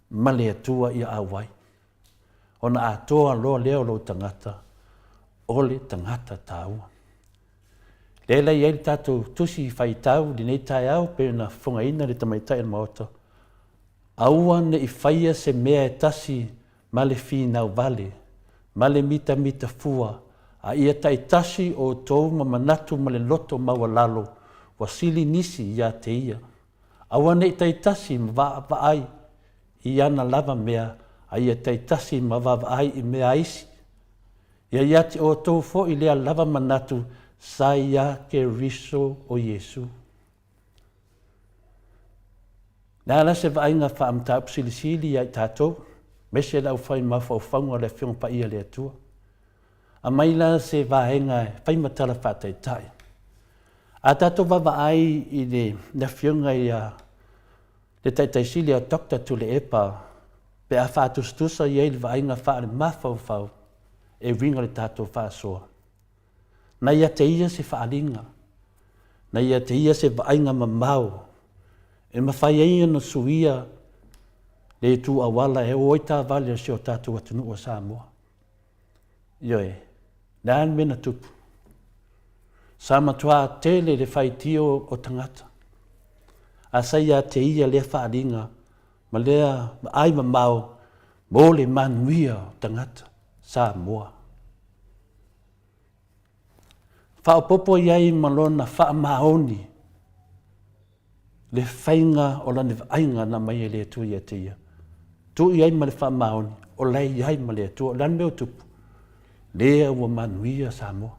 Ma le atua i awai. Ona atoa loa leo lo tangata. O le tangata tāua. Lela i ele tātou tusi whai tau di nei tai au pe na whunga ina le tamaitai na maota. Aua ne i whaia se mea e tasi ma le whinau vale. Ma le mita fua. A ia tai tasi o tōu ma manatu ma le loto maua lalo. Wa sili nisi ia te ia. Aua ne i tai tasi ma vaai. I ana lava mea. A ia tai tasi ma vaai i mea isi. Ia iati o tōu fo i lea lava manatu. Sa ia ke riso o Yesu. Nā la se vainga whaamta upsilisili ia i tātou. Mese lau whai mawhauwhaunga le whiunga pa ia le atua. A mai la se vaenga whai matala whātai tai. A tātou wawaai i le whiunga i le taitaisili a Dr. Tule Epa. Pe a whātustusa i le vaenga whaare mawhauwhau. E ringa le tātou whāsoa. Na ia te ia se whaalinga. Na ia te ia se vaenga mamau. E mawhai eia no suia le tu awala e oita vale se o tātou atunu o Samoa. Ioe, nān mena tupu. Samatua tele le whaitio o tangata. A saia te ia le whaalinga ma lea ai mamau mo le manuia o tangata Samoa. Whaopopo iai malona whaamaoni. Le whainga o lani vainga na mai e le tu ia te ia. Tu iai ma le whaamaoni. O lei iai ma le tu. O lan meo tupu. Lea ua manuia Samoa.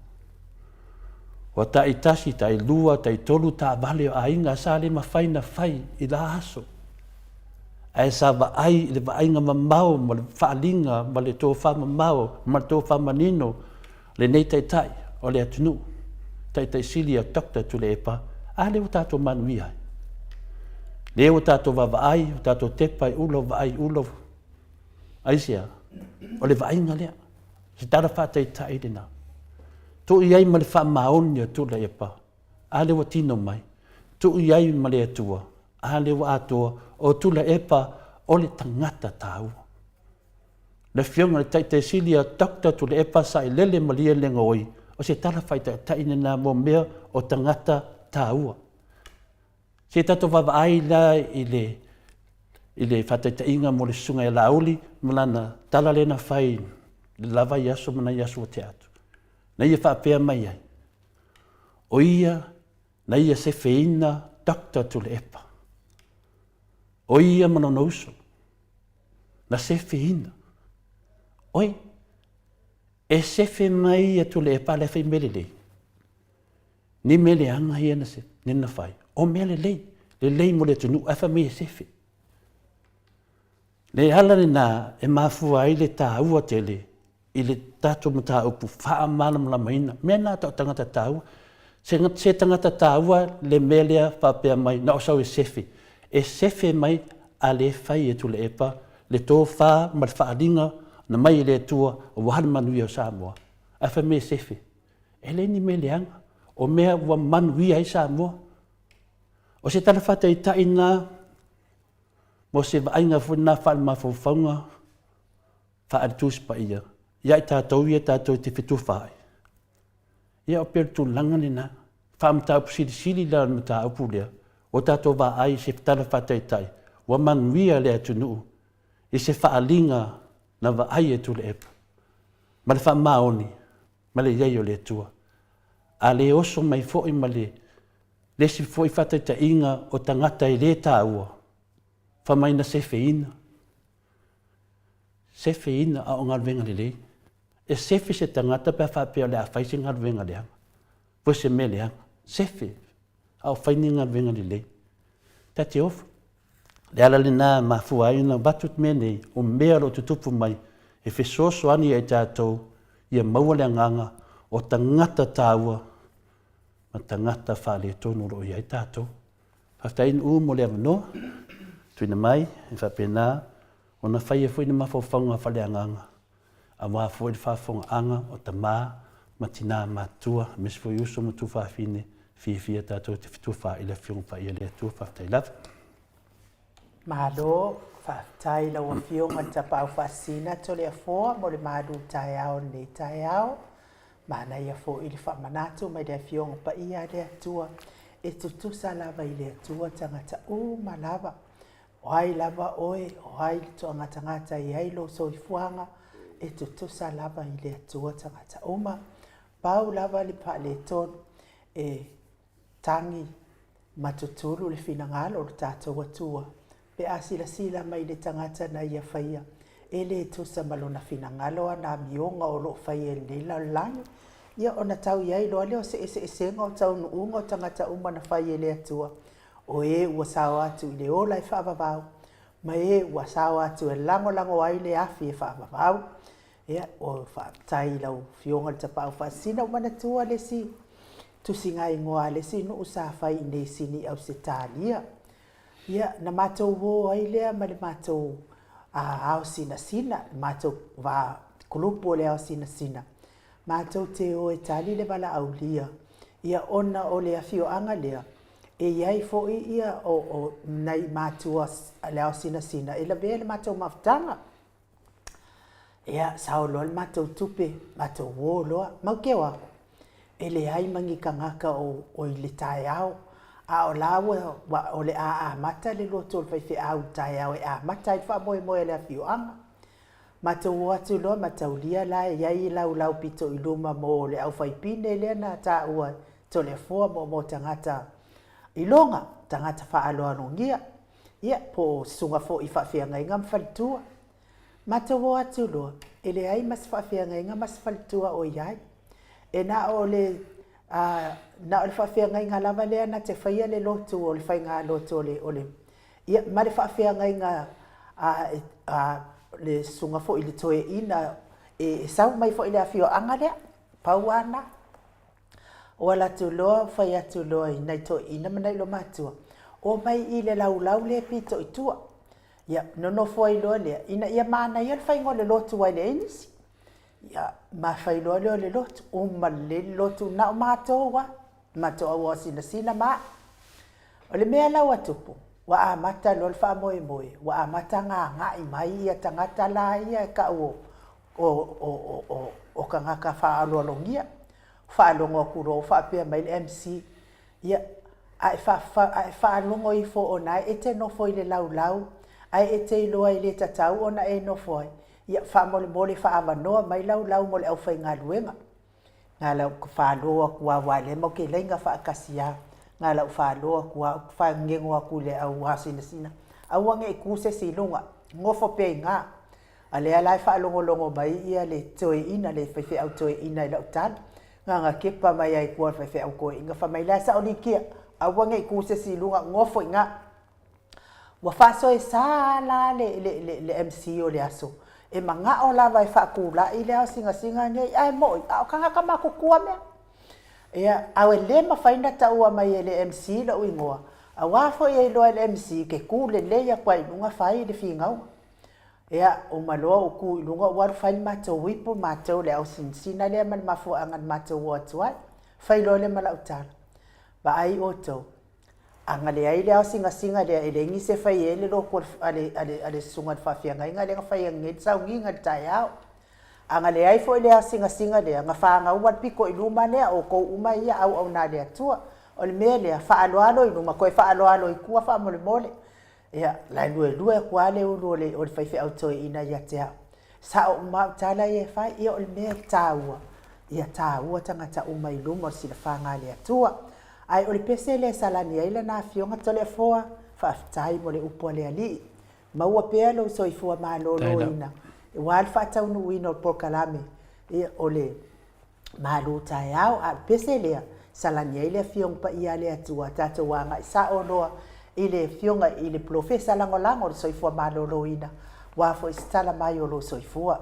O ta i tasi, ta i lua, ta i tolu, ta vale o ainga. Sa le ma whaina whai i la aso. Ai sa vaai le vainga mamau. Ma le whaalinga. Ma le tō whamamau. Ma le tō whamanino. Le nei tai. O le atunu. Tai sili a Dr. Tule Epa, a leo tātou manuia. Leo tātou wawaai, tātou tepai, ulo vaai, ulo. Aisia, o le vainga lea. Si tara whātai tai dina. Tu iai ma le whaamaoni a Tule Epa, a leo tino mai. Tu iai ma le atua, a leo atua, o Tule Epa, o le tangata tāua. Le whiunga le tai sili a Dr. Tule Epa sa i lele malia le ngoi. O se tala whaita taina nā mō mea o tangata tāua. Se tato wawaai la i le whataita inga mo le sunga e lauli, malana tala lena whai, le lava i aso mana i aso o te atu. Na ia whaapea mai ai. O ia, na ia se whiina Dr. Tule Epa. O ia manona uso. Na se whiina. Oi, e sefe mai a Tule Epa le whai mele lei. Ni mele anga hi ana se, nina whai. O mele lei, le lei mo le tunu, awha me e sefe. Le ala ni nā, e mafua i le tā ua tele, i le tātou mata upu, wha manam la maina, mea nā tau tangata tā ua. Se tangata tā ua, le melea whapea mai, na osau e sefe. E sefe mai a le whai e Tule Epa, le tō wha, ma le whaalinga, na mai le tua o wahana manuia o Samoa. Awha me sefe. E le ni me leanga. O mea wa manuia i Samoa. O se tala whata i taina, mo se vainga whuna whaal mawhauwhaunga, whaaritus pa ia. Ia i tātou te whitu whaai. Ia o pertu langa ni nā. Whaamta upu sili la na tā upu lea. O tātou wa ai se tala whata i tai. Wa manuia lea tunu. I se whaalinga na wa ai e Tule Epa. Ma le whaamaoni, ma le iei o le tua. A le oso mai fo'i ma le si fo'i whataita inga o tangata i le tāua. Whamaina se whiina. Se whiina a o ngalwenga le lei. E sefi se tangata pe whapea le a whaisi ngalwenga le anga. Po se me le anga. Sefi a o whaini ngalwenga le lei. Tati ofu. Le ala le nā mafua ina batut menei o mea lo tutupu mai e whesoso ani e tātou ia maua le anganga o tangata tāua ma tangata whale tonu ro iai tātou. Whaftain u mo le amanoa, tuina mai, e whapena, o na whaia fwoi na mawhawhaunga whale anganga. A wā fwoi whawhaunga anga o ta mā, ma tina mātua, mes fwoi uso mo tu whawhine, fia tātou te fitu wha ila whiong wha ia lea tu whaftai lava. Mālo, whaftai la wa whiong a tapa au whasina to lea fōa, mo le mālu tai au nei tai au. Mana ia fo ili whamanatu mai lea whiong pa ia lea tua. E tutusa lava i lea tua tangata ma lava. Oai lava oe, oai to ngata i ailo so i fuanga. E tutusa lava i lea tua tangata ma. Pau lava li pa le ton e tangi matutulu le finangalo le tātou atua. Pe asila sila mai le tangata na ia whaia. E le tusa malona finangalo ana mionga o lo whaia le la langi. Ia ona tau iai loa leo se ngau tau nuunga o tangata na whaia le atua. O e ua sao atu i le ola e whaavavau. Ma e ua sao atu e lango ai le afi e whaavavau. Ia o whaatai lau whionga le tapau whaasina umana tua le si. Tusi ngai ngoa le si nuu sa whai nei sini au se tālia. Ia na mātou wō ai lea ma le mātou au sina. Mātou wā kulupu le au sina. Mātou te o e tali le wala au lia. Ia ona o le awhio anga lea. E iai fo i ia o nei mātua le au sina. E la vea le mātou mawhtanga. Ia sao loa le mātou tupe, mātou wō loa. Mau kewa. E le ai mangi kangaka o i le tae au. A o lawa o le a mata le loto le whaiwhi au tae au e a mata i wha moe le awhio anga. Mātou o atu loa mātou lia la e iai lau pito i luma mo le au whaipine le na ta ua to le fua mo tangata i longa, tangata wha aloa nongia. Ia po sunga fo i whawhia ngai ngam whalitua. Mātou o atu loa, e le ai mas whawhia ngai ngam mas whalitua o iai. E na o le whawhia ngai ngā lava lea na te whaia le lotu o le whai ngā lotu o le. Ia, ma le whawhia ngai ngā le sunga fo i le toe ina e sau mai fo i le awhio anga lea, pau ana. O ala tu loa, whai atu loa i nei toe ina manai lo mātua. O mai i le lau le pito i tua. Ia, nono fo i loa lea, ina ia maana ia le whai ngō le lotu wai le inisi. Ia, ma whai loa leo le lotu, o ma le lotu na o mātou wa, mātou au o sina maa. O le mea lau atupu. Wa a mata lol fa moe, wa a mata nga i mai ia tangata la ia ka o ka ngaka wha alolongia. Wha alongo kuro, wha pia mai le MC. Ia, ai wha alongo i fo o nai, e te nofo i le lau. Ai e te iloa i le tatau o na e nofo ai. Ia, wha mole wha awanoa mai lau mole au whai ngā luenga. Ngā lau wha aloa kua wale, mo ke leinga wha akasia. Ngā lau whāloa kua whaingengo aku le au sina. Au ange e kuse si lunga, ngofo pe ngā. A lea lai whaalongolongo mai ia le toe ina, le whaiwhi au toe ina i lau tāna. Ngā kepa mai ai kua whaiwhi au koe inga whamai lai sa oni kia. Au ange e kuse si lunga, ngofo i ngā. Wa whaso e sā la le MC o le aso. E ma ngā o lawa e whaakula i le au singa nei, ai moi, au kangaka mako kua mea. Ia, au e le mawhaina taua mai e le MC la uingoa. A wafo e loa le MC ke ku le leia kwa ilunga whai le whingau. Ia, o maloa o ku ilunga waru whai mātou wipo mātou le au sinsina lea man mafu angan mātou o atuai. Whai loa le mala utala. Ba ai o tau. Anga le ai le au singa lea e le ngi se whai e le loko ale sunga whawhianga inga le whai angit sau nginga tai au. Anga le ai fo le singa le nga whaanga umat piko i luma lea o kou uma ia au na lea tua. O le mea lea whaaloalo i luma, koe whaaloalo i kua wha mole. Ia, lai lue kua le ulu o le whaiwhi au toi ina ia te au. Sa o umau tala i e whai, ia o le mea tāua. Ia tāua tangata uma i luma o sila whaanga lea tua. Ai o le pese le salani aila na fionga tole foa, whaafitai mo le upua lea li. Maua pea lo so i fua maa lolo ina. Wal whaatau nu ino por kalame o le malu tai au a pese lea salani ai le fiong pa ia le atua tata wanga i sa oloa i le fionga i le profesa langolango o soifua malolo ina wafo i stala mai o lo soifua.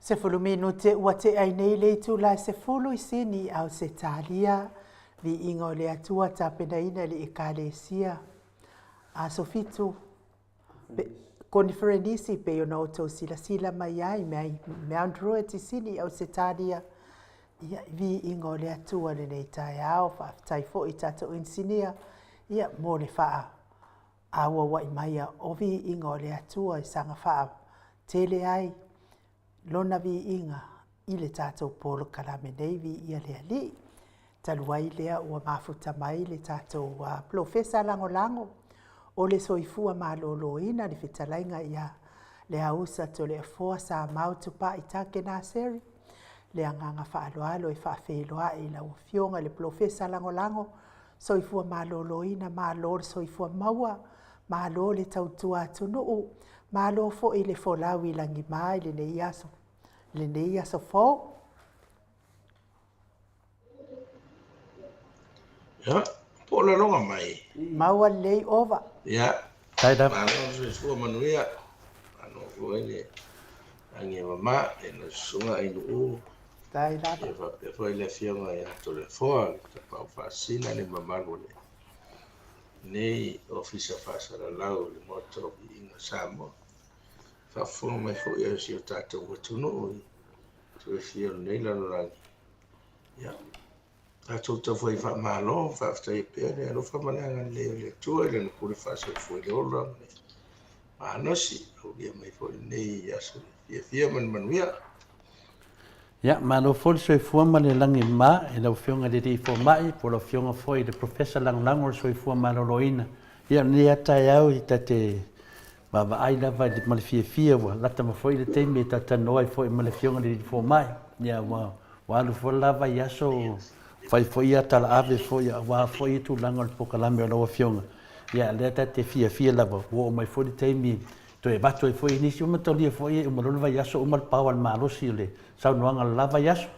Se fulu minute ua te ai nei le tu la se fulu I sini au se talia vi ingo le atua tapena ina le ekalesia. A sofitu konferenisi pe ona o tau sila mai ai me androe ti sini au se talia ia vi ingo le atua le nei tai au whaftai fo I tato insinia ia mo le faa awa wai mai o vi ingo le atua I sanga faa tele ai lona vi inga I le tato polo kalame nei vi ia le ali taluai lea ua mafuta mai le tato profesa lango o le soifua malolo ina le fitalainga ia le ausa to le foa sa mautu pa itake na seri le anganga whaaloalo e whaafeloa I la ufionga le profesa lango soifua malolo ina malo le soifua maua malo le tautua atunuu malo fo I le folawi langi mai le nei aso fo Ya, pola longa mai. maua lei over Ya. Tai da. Ano so manuia. Ano ko ele. Angi mama e na sunga I nu. tai lava E foi le fianga ya to le fo, pa fasina le mama le. Nei officer fasa la lau le moto I inga samo. Fa fo mai fo ya si tato o tunu. To fio nei la la. Ya. A tota foi fa malo, fa stai pere, lo fa mananga le tue le kuri fa se foi le ola. Ma no si, o dia mai foi nei aso. Fia manuia. Ya, ma no fol so fu ma le langi ma e lo fionga de di fo mai po lo fionga foi de professor lang so fu ma lo loina. Ya ni ata yau I tate ma va ai lava de ma fia wa lata ma foi de te me tata noi foi ma le fionga de di fo mai. Ya wa lu fo lava ya so foi ata la ave foi wa foi tu lango po kalame lo fionga. Ya le tate fia lava wo mai foi de te me to e bato e foi inisio ma tolia foi uma lova yaso uma pau ma lo sile sa no anga lava yaso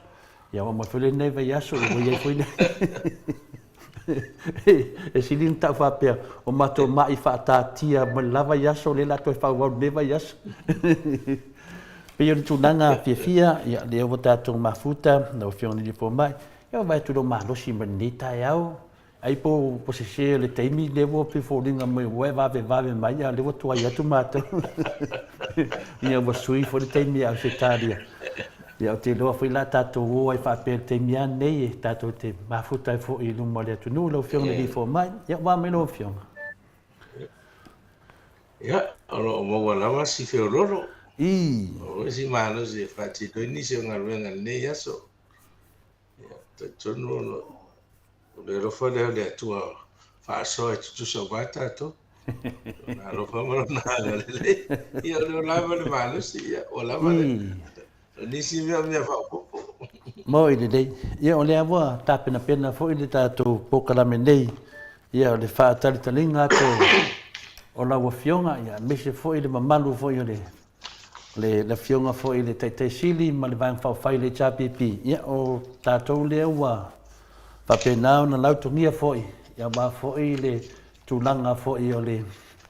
ya uma foi ne va yaso e foi e silin ta fa pe o mato mai fa ta tia ma lava yaso le la to fa wa ne va yaso pe yo tu nanga fia ya le o tato mafuta no fiona di fo mai ya vai tu do ma lo si menita yao ai po se le taimi le vo pe fo dinga mai we va mai ya le vo tu ai tu mata ia vo sui fo le taimi a se taria ya te lo foi la tato o ai fa pe taimi an nei tato te ma futa fo I lu mo le tu no lo fiona di fo mai ya va me lo fiona Ya, alo mo wala ma si fe loro. I O si mano si fa ti do inisio ngalwenga nei aso. Ya, te tono no. Le lo fa le tua fa so e tu so bata to. Na lo fa mo na le. Io lo lavo le mani si ya, o lava le. Ni si mi fa popo. mo I dei ia o le ava tapena pena fo I le tato pokalame nei ia o le fa tali talinga to o la wa fionga ia me se fo I le mamalu fo I le fionga fo I le tai sili ma le vang fa fai le chapipi ia o tato le wa fa pena na lautongia fo ia ba fo I le tulanga fo I o le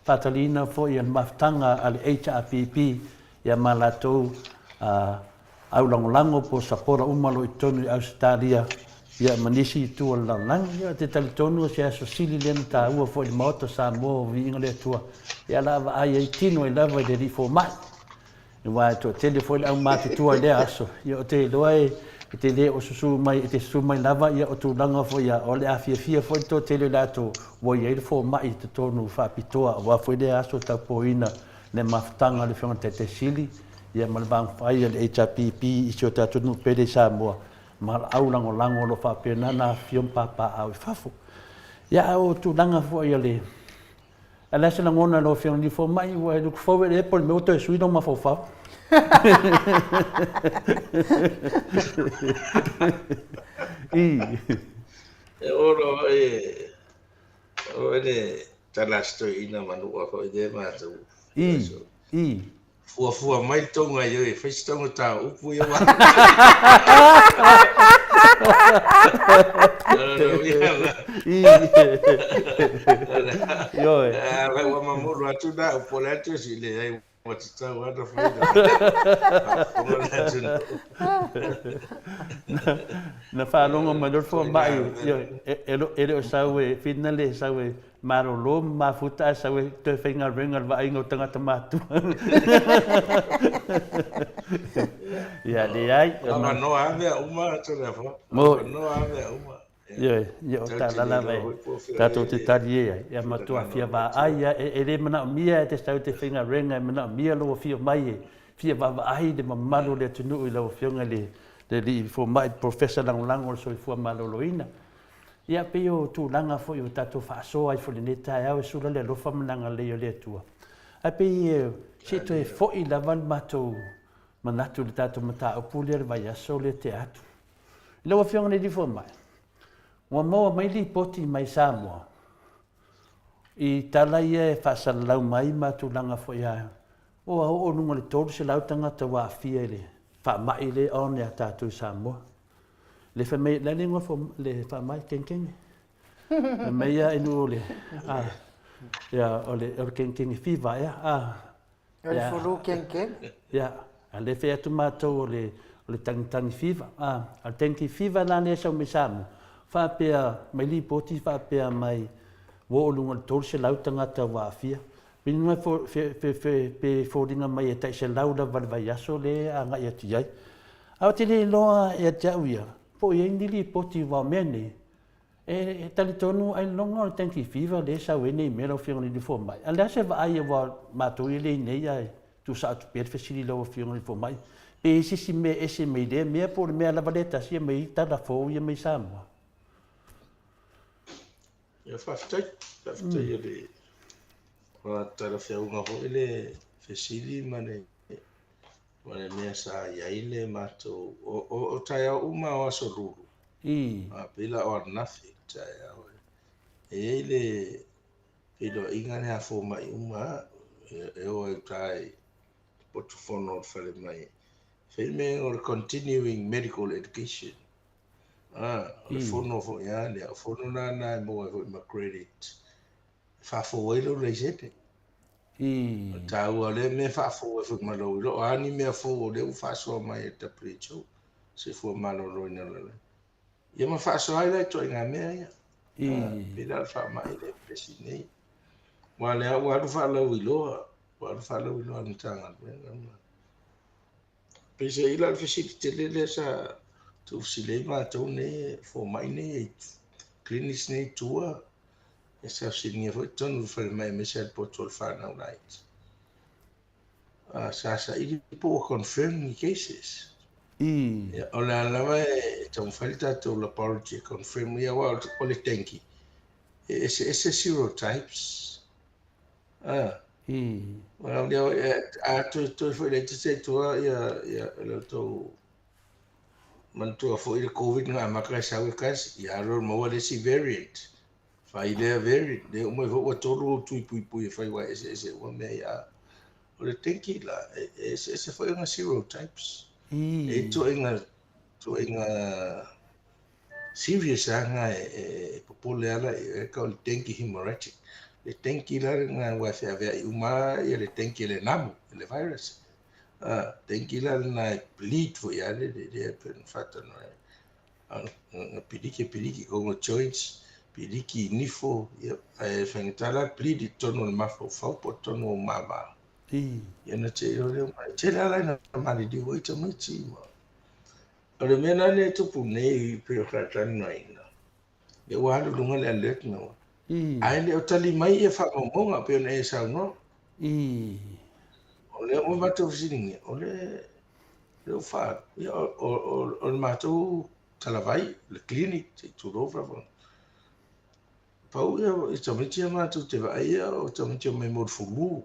patalina fo I maftanga al HRPP ia malato au lango po sapora umalo I tonu I Australia ia manisi tu lang ia te talitonu se aso sili len ta ua fo I moto sa mo vi inga le tua ia lava ai tino I lava de di fo mai e wa to telefone au mati tua le aso ia te loai te le o susu mai te susu mai lava ia o tu langa fo ia o le afia fo to tele lato wo ia le fo mai te tonu fa pitoa wa fo le aso ta poina le maftanga le fo te sili ia mal bang fai le HPP I so ta tunu pede sa mo mal au lango lo fa pena na fiom papa au fafo ia o tu langa fo ia le ala se ngona lo fiom di fo mai wa lu fo le por me to sui no ma fo fa O talasto ina manu ko de ma tu. Fua mai tonga yo e fes tonga ta upu yo wa. Yo. Wa mamuru atu da po la tu si le Matatau ana faida. Fonga na tunu. Na whanonga mai lor fo mai Whainga e o sau e whina le sau e maro lo ma futa sau e te whainga renga wa ingo tangata mātu. Ia le ai. Ava no ave a uma tole fa. Mo No ave a uma. ia o tā lala vai. Tātou te tari e ai. Ia matua fia wā ai e re mana mia e te sau te whainga renga e mana mia lo fia mai e. Fia wā ai de mamalo le tunu i lau whionga le li fo mai professor lang o so i fua maloloina. Ia pe o tu langa fo i o tātou whaasoa ai fo le neta e au e sura le lofa mananga le o le atua. A pe se to e fo i lavan matou manatu le tātou mata o puli vai aso le te atu. Lau a whionga le li fo mai. Ua moa mai li poti mai Samoa. I tala ia e whaasalau mai matu langa fo ia. O au o nunga le tōru se lau tangata wā fia le. Wha mai le on ya tātou Samoa. Le wha mei, le lingua le wha mai kengkenge. Le mei a inu o le. Ia, o le kengkenge whiwa ia. O le furu kengkenge. Ia, a le whea tu mātou o le tangitangi whiwa. A tenki whiwa nā nea sau me Samoa. Wha pia mai li poti, wha pia mai wo o lunga le tōru se lau tangata wā fia. Minua pe fōringa mai e tai se laura vai aso le a ngai ati ai. Au te le loa e atau ia, po i nili poti wā mene, e tali tonu ai longa o tanki whiwa le sa wene i mera o whionga ni fō mai. A lea se wa ai e wā mātou i le nei ai, tu sa atu pēr whesiri lau o whionga ni fō mai. Pe sisi me ese mei le, mea po le mea lavaleta sia mei tada fōu ia mei Samoa. Ia whaftai e le. Wa tara whiaunga ho ele whesiri mane mea sa iai le mātou o tai au uma o aso ruru. Pila o anafi tai au. E le pilo inga ne a fō mai uma e o e tai potu whono o whare mai. Whime o continuing medical education. O le whono fo ia le o whono nā e mua ho i credit. Whawhawailo rei sete. Tāua le me whawhawa whakmalau ilo. Ani mea whawa leu whasua mai e ta precho. Se fua malo roi na lale. Ia ma whasua ai lai toi ngā mea ia. Pira wha mai le pesi nei. Wa le au aru whalau iloa. Aru whalau iloa ni tanga. Pese ila whesiti te lele sa tu silei mātou ne fo mai ne clinics ne tua. Esa singa foi tonu foi mai mesel potol fana right. Sa ili po confirm cases. Ola lava ton falta to laboratory confirm ya wa o le tanki. Ese serotypes. Well to foi le te to ya lo to man to foi le covid nga makra sa kas ya lo mo le si variant. Fai lea veri, le o mai hoa toro tui pui e fai wa ese o mea ia. O le tenki la, ese fai nga serotypes. E to inga serious anga e popole ala e ka o le tenki hemorrhagic. Le tenki la nga wa fea vea i uma i le tenki le namu, le virus. Tenki la na bleed fo ia le pen fata no. Piliki kongo joints. Piliki nifo e whangitala plidi tono le mafo whaupo tono o mama. Ia te iro leo mai. Te lea lai na mani di hoi ta miti ma. O le mena ne tupu nei peo kratani na ina. E wahalu lunga le alert na wa. Ai le o tali mai e whakamonga peo na e sao no. O le o matou fisiringi. O le o wha. O le matou talavai. Le clinic. Te turova wang. Pau ia i tamiti a mātou te vaia o tamiti o mai morfulu.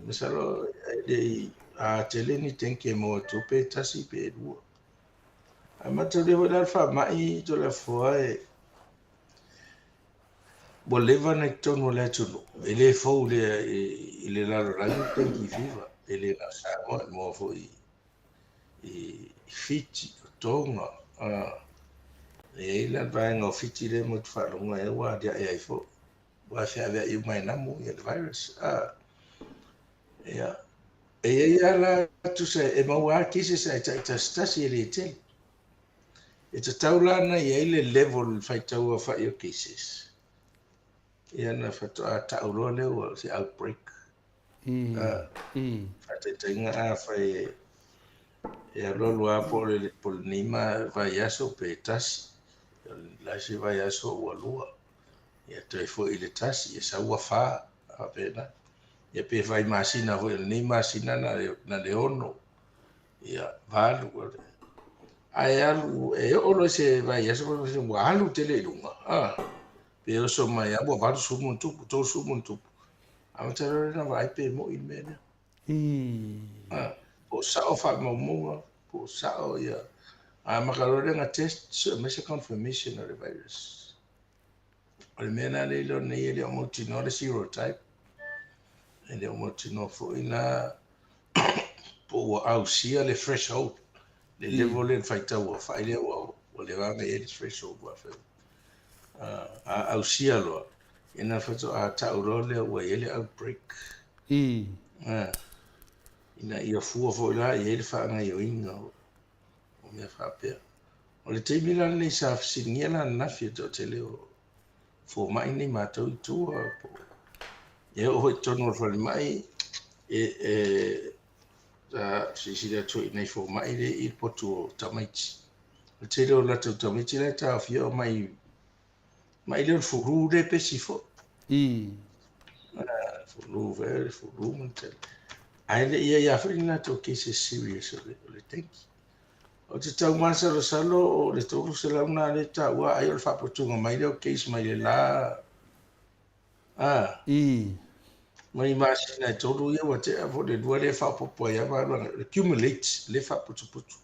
Misalo, a tele ni tenke mo tupe tasi pe dua. A mātou lewa lalfa mai to la fua e bo leva na tono le tunu. Ele fau le ile lalo rangi tenki viva. Ele na sama mo fo i fiti o tonga. E la vai no fiti le mo whalunga e wa dia e fo. Wa fia vea i mai namu i le virus. Ia. Ia la tu sa e maua kisi sa ta stasi le tel. E te tau lana ia ile level fai tau a fai o cases. Ia na fato a tauloa leo se outbreak. Fai te tainga a fai e alolu a pole nima vai aso pe tasi. La se vai aso ua lua. Ia te fo ile tasi e sa ua fa a pena. Ia pe vai masina ho ni masina na le ono. Ia valu ai alu e olo se vai aso se ua alu tele lunga. Pe o so mai abo valu sumu tupu to sumu tupu. Ama tera na vai pe mo in mena. Po sa o fa mo mo po sa o ia. Makarore nga test so me se confirmation of the virus. O le mena le lo nei le mo tino le serotype. E le mo tino fo ina po au sia le threshold. Le level le faita wa faile wa le va me le threshold wa fa. Au sia lo. Ina fato a tauro le wa ele outbreak. Ina ia fua fo la ele fa nga yo inga. O me fa pe. O le teimi la le sa singia la na fi to te leo. Fo mai ni matou i tua po. E o hoi tono fo le mai ta si da to nei fo mai le il poto tamaiti. O te leo la tau tamaiti le ta fia o mai le furu le pesi fo. Furu vere furu montel. Ai le ia fri na to case serious o le tenki. O te tau masa lo salo o le toru se la una le ta ua ai o le whapotunga mai le o case mai le la. Mai masina e toru ia wa te avo le dua le whapopo ia ma accumulate le whapotuputu.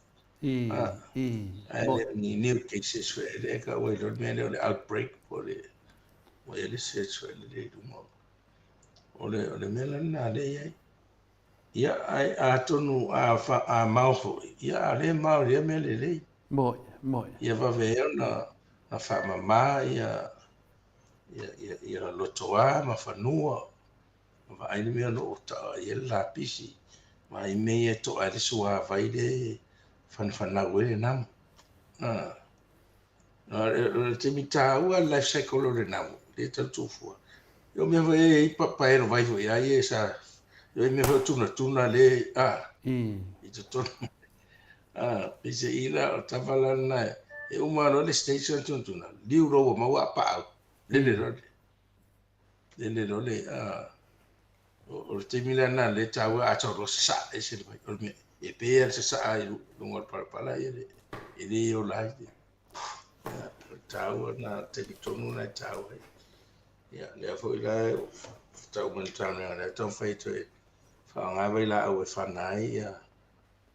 Ai le ni new cases fe le ka wai lo me le outbreak po le wai le search fe le dumo. O le mela na le ia. Ia ai a tonu a maufo. Ia le mau le me le. Ia va veo na whamama ia lotoa ma whanua. Ma aini mea no o ta ia la pisi. Ma i mea to a risu a vaide whanau e namu. Te mita ua life cycle o le namu. Le tau tufua. Yo mea vai i papa e no vai fo ia i e sa. Yo mea vai tuna le i te tonu. Pise ila o tawala na e umano le station tuntuna. Liu roa maua pa au. Lele role. O te mila na le tawa a toro sa e se vai. O me e pe se sa ai lungo pala e le o lai. Tawa na te tonu na tawa. Ya le fo ila tau man tana na tau fai to e. Fa nga vai la o fa nai ya.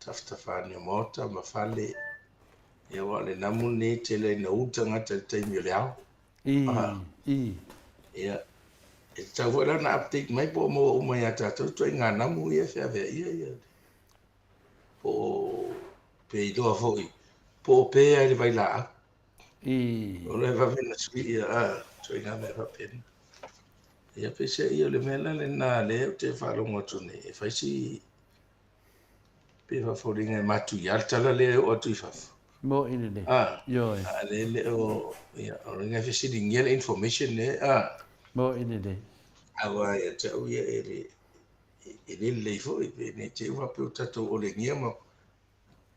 Tafani mota ma fale ia wa le namu ne te le na uta ngata te mi le au ia e tau wala na update mai po mo o mai ata to ngā namu ia fea vea ia po pe i doa foi po pe ai le vai la o le va vena sui ia to ngā me va pen ia pe se ia le mena le na le te whalonga tune e faisi pe va foringa matu ia tala le o tu fafu Mo ina le. Yo. Le o ia o ringa fesi dingia information le Mo ina le. awa ia te o ia le le fo i ne te wa pe tato o le ngia ma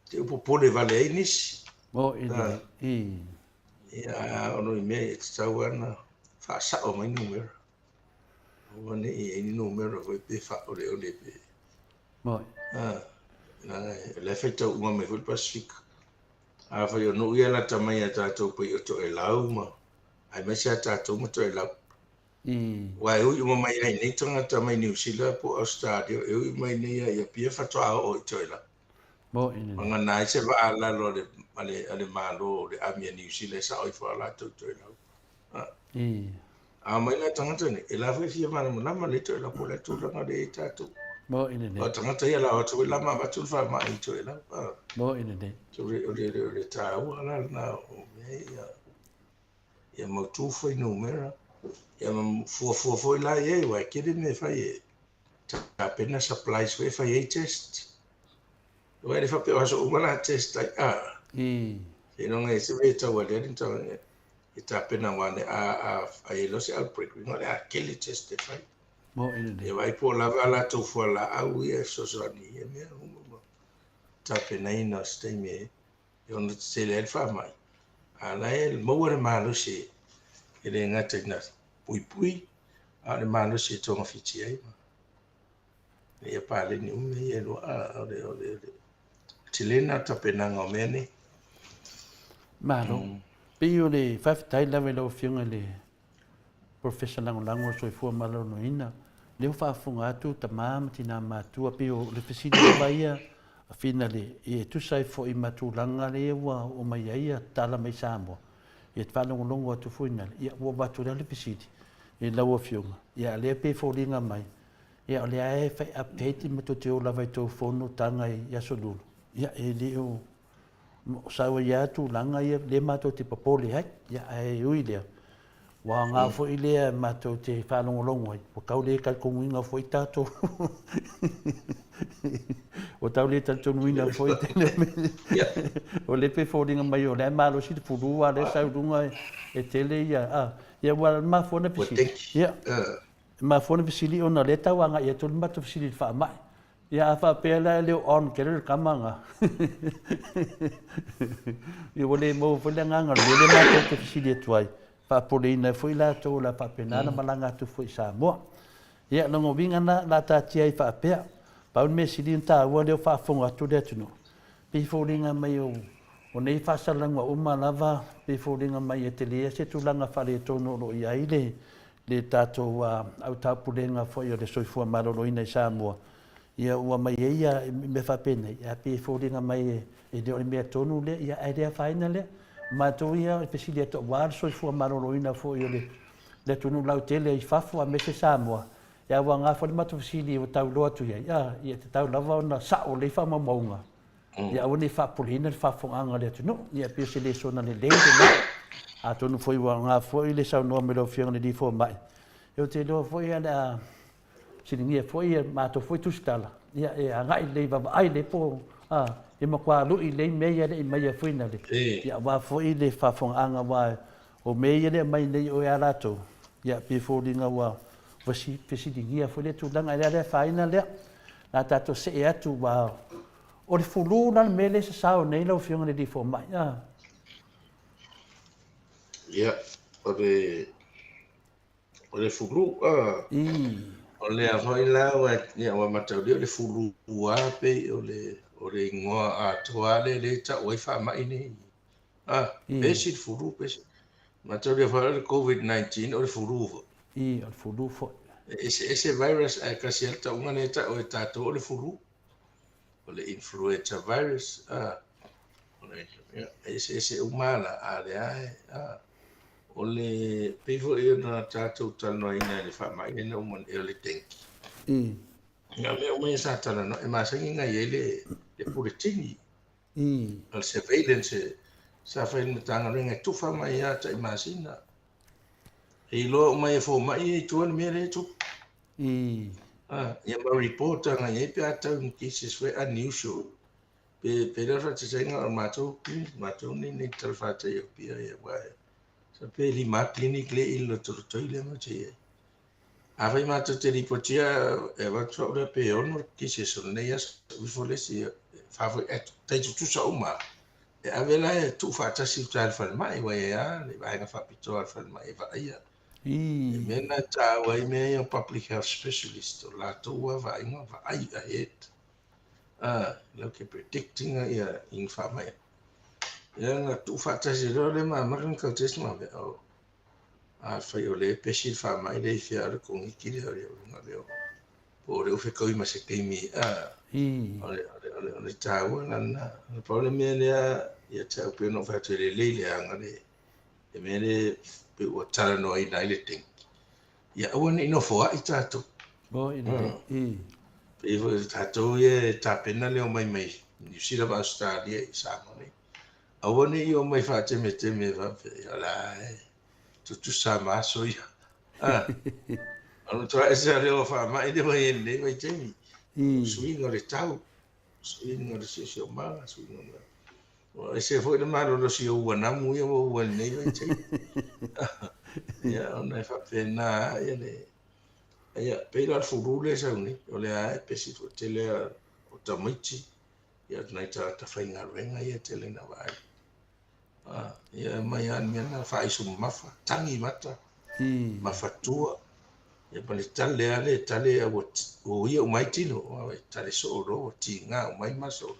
te upo pole vale ai nis. Mo ina le. Ia ono i mea e te tau ana fa sa o mai numero. O ane i ni numero o pe fa o le pe. Mo. Le fe tau uma me fo Pacific. A fa yo no ia la tamai ata to pe o to e lau ma. Ai me se ata to mo to e lau. Wa e ui mai ai nei tanga tamai New Zealand po Australia e ui mai nei ia pia fa to o to e lau. Mo ina. Manga nai se va ala lo le ale malo le amia New Zealand sa oi fa la to e lau. A mai na tanga tane e la fe fia mana mana le to e lau po le tu langa le tato. Mo ina le. O tanga te ia la o to e la ma tu fa mai to e lau. Mo ina le. Le ta wala na o me ia mo tu foi numero ia mo fo la e wa ke me fa e tapena supplies we fai test. Wa le fa pe aso umala test ai no ngai se ve ta wa le nta e tapena wane a lo se outbreak we ngale a kelly test e fai. Mo ina E vai po lava la to fu la au e so so ni e me tapena ina ste me yo no se le fa mai. Ala e mo wa malo se ele ngata na pui ale malo se tonga fiti ai. Ia pale ni ume ia no ole tilena tapena ngomene malo pe o le tai la velo fianga le professional lango so fu malo no ina le fa funga tu tamam tina matu pe o le fisidi baia a finale e tu sai fo i matu langa le wa o mai ia tala mai sambo e fa longo tu fuina ia wo batu le fisidi e la wo fianga ia le pe fo linga mai ia o le ae fai update ma to te o lava i tau whono tanga i asolulu. Ia e le o sawa ia tu langa ia le mato te papole hai, ia ae ui lea. Wa ngā fo i lea mato te whanongolongo ai, o kau le kalkongu inga fo i tato. O tau le tato nuina fo i tene mene. O le pe fōringa mai o le malo si te furua le saurunga e tele ia. Ia wa ma fona pisi. Ia. Ma fona fisili ona le tawanga ia tolu matu fisili fa mai ia fa pela le on kere kamanga ia wole mo fola nganga le matu te fisili tuai fa polina foi la to la pa penana malanga tu foi sa mo ia no vinga na la tatia i fa pe pa un mesili nta wa le fa fonga tu de tuno pe folinga mai o nei fa salanga o malava pe folinga mai te le se tu langa fa le tono lo ia ile le tato au tapulenga foi o le soifua maloloina i Samoa. Ia ua mai ia me whapena, ia pe fōringa mai e leo mea tonu le, ia e rea whaina le, mātou ia e pesili ato wār soifua maloloina foi o le tunu lau tele i whafua me se Samoa. Ia ua ngā whale matu pesili o tau loa tu ia te tau lava o na sao le wha mamaunga. Ia ua ne whapulina le whafunganga le tunu, ia pe se le sona le le a tonu foi wa nga foi le sa no me lo fianga le di fo mai eu te lo foi ala siningia foi ma to foi tu stala ia e nga le va ai le po e ma kwa lu i le me ia le mai foi na le ia wa foi le fa fong anga wa o me ia le mai le o ala to ia pe fo dinga wa si siningia foi le tu langa le faina le la tato se e atu wa o le fulu na me le sa o nei lo fianga le di fo mai ia o le fulu o le avoi la wa matau le fulu ua pe o le ingoa atoa le ta oi fa mai nei pesi fulu pesi matau le fa le COVID-19 o le fulu o le fulu fo ese virus a kasi alta unga ne ta o tato o le fulu o le influenza virus ese umala ale ai o le peifo e na tatou talanoaina le faamaʻi ena uma e o le tenki ia mea uma ia sa talanoa e masagi gai ai le puletini o le surveillance sa fai le matagaluega e tufa mai ia taʻimasina e iloa uma e fomaʻi e itua le mea le tupu ia ma report agai ai pe atau cases foi unusual pe le faatataiga o matou nei talafatai aupia ia uae sa pe lima clinic le ilo torotoi le matai a vai matou te ripotia e watu le pe ono kisi so nei as ufolesi favo et taitutusa uma e avela e tu fatasi tal falmai wa ya le vai na fapito al falmai va ia e mena ta wa me public health specialist la tua va inga va ai et lo que predicting ia in famai ia tu fatasi le ma kan ka test ma be o fai o le pesi famai le fia le con ikile o le po le fe ko ma se kimi le tau na le problema le ia tau pe no fa te le anga le e mele pe o tala no ai le ting ia o ni no fo ai tato bo pe vo tato ye tapena le o mai ni sila ba Australia i sa mo ni o ni o mai fa te me va pe ala tu sa ma so ia Ano tra esa le o fa mai de mai ne mai temi. I. Swing o le tau. Swing o le sio ma, swing o le. O ese foi le malo lo si o na mu ia o ne mai temi. Ya ona fa pena ya le. Ya pelo al furule sa uni. O le ai pe si fo tele o tamichi. Ya nai ta fainga renga ia tele na vai. Ia mai an mena fa isu mafa tangi mata. I. Mafatua. Ya pale tale ale tale o ia o mai tino o tale so ro ti nga o mai maso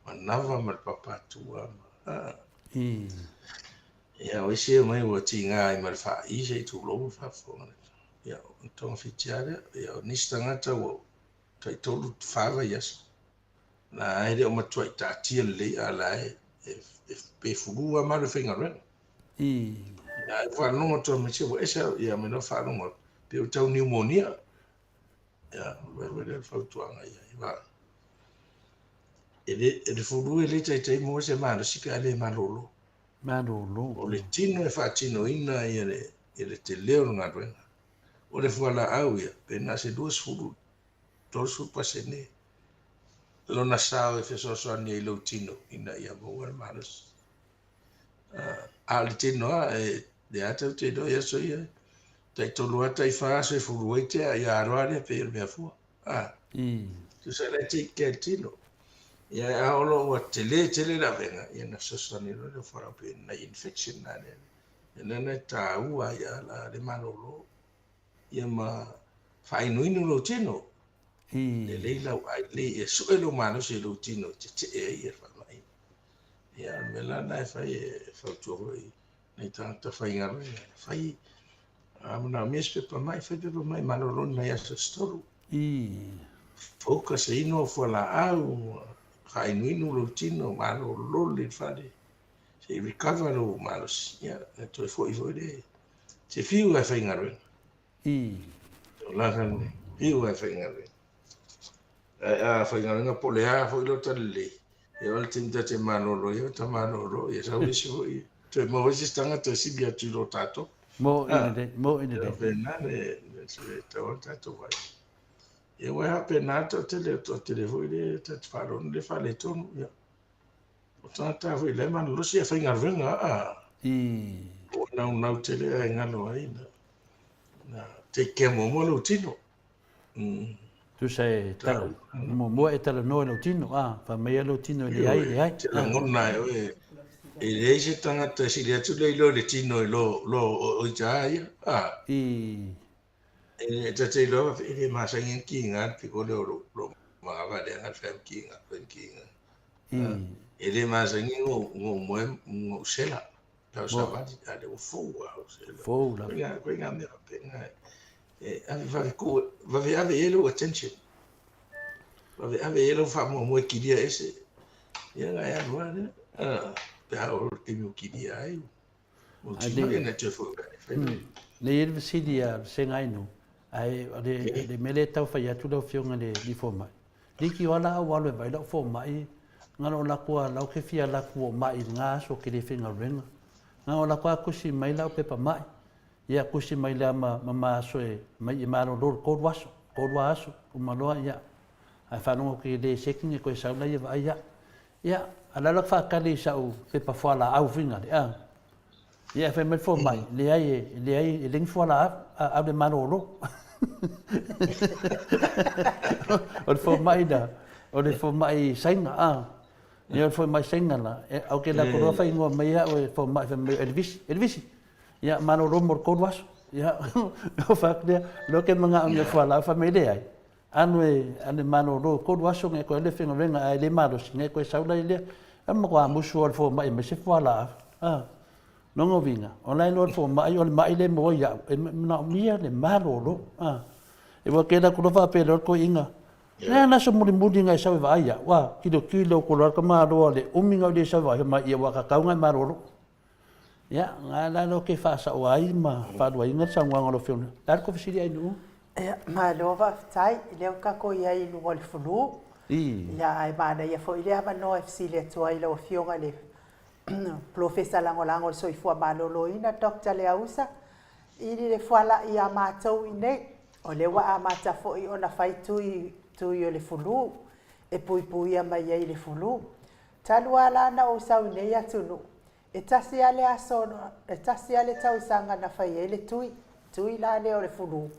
manava mal papatua I. ya o se mai o ti nga i mal fa i se tu lo fa fo ya então fitiare ya o nistanga ta o tai tolu fa ya na ele o matua ta ti le ala e pe fugu a mal finga ren I. ya fa no to me se o esa ya me no fa no pe o tau pneumonia ya le fautuanga ia va ele furu ele tai mo se mana sika ale malolo Malolo. o le tino e fatino ina ele te leo nga renga o le fuala au ia pena se duas furu tosu pasene lona sao e feso ani e lo tino ina ia mo wal malas al tino e de ata te do ia so ia tai tolu ata I fa se furu ite ia aroare pe il mea fu I. tu se le te ke tino ya aolo wa tele la venga ya na sosani lo fora pe na infection na ne na ta ua ya la de malolo ya ma fa inu lo tino I. le leila ai le e so lo mano se lo tino te e fa mai ya me la na fa fa to ni ta fa inga fa amna mespe pa mai fa pe mai malolo na ya storu I. focus ino fo la au fa inu lo tino malolo le fa se recover lo malos ya to foi de se fiu e fingare I. la kan fiu e fingare fingare na polea foi lo talle e ol tinta te manolo yo ta manolo e sa wisi foi te mo wisi stanga te sibia tu lo tato Mo ina de. Mo ina de. penale se te ol tato vai e wa penato te le foi de te faro le fale ton ya o tata foi le man lo si e fingare venga I. o nau tele e ngalo ai na te ke mo lo tino Tu sai tala. Mo e tala no lo tino. Fa me lo tino le ai le ai. te la ngona e le se tanga te si le tu le tino lo o ja ia I. e te lo e ma sa ngin ki nga pi ko lo ma va le nga fem ki nga pen ki nga I. e le ma sa ngin mo sela ta sa va di ale o fo wa o sela Fou la. ko nga me pe nga va ave yellow attention va ave yellow fa mo kiria ese ia nga ya luane pe o ke mo kiria ai o tino ia na te fo Le yerva sidia sengai no. Ai le mele tau fa ya tu lo fionga le di forma. Liki wala wala vai lo forma I ngalo la kwa la ke fia la kwa mai nga so ke le finga renga. Ngalo la kwa kusi mai la pe pa mai. Ia kusi mai la ma so e mai I maro lo ko waso o maloa ia. Ai fa no ke le seking ko sa la ia vai ia. Ia ala la fa kali sa o pe pa fala au finga le ia fe me fo mai le ai ling fo la a de manolo o fo mai da o le fo mai senga ia fo mai senga la au ke la ko fa ingo mai ia o fo mai fe elvis ia manolo mor ko was ia o fa de lo ke manga o fo la familia ai ane manolo ko was o ko le finga venga ai le malos ne ko sa la ile am ko amusu o fo mai me se fo la nongo vinga online lo fo mai o mai le mo ya na mia le malolo e wa ke da ko fa pe lo ko inga na so muri ngai sa va ya wa kilo ko lo ka ma lo le uminga le sa va ma ia wa ka ka ngai malolo ya ngala lo ke fa sa wa ma fa do inga sa ngwa lo fio dar ko fisi ai no ma lo va tai le ka ko ia I lo le fulu ya ai ba da ia fo ile ava no fisi le to ai lo fio le Profesa langolango so I fua malolo ina Dr. Leausa ili le fuala I a mātou I nei O le wa amata fo'i ona fai tui o le fulu, e pui mai ai le fulu. Talu ala na o sau nei atunu. E tasi ale asono, e tasi ale tau sanga na fai e le tui la le o le fulu.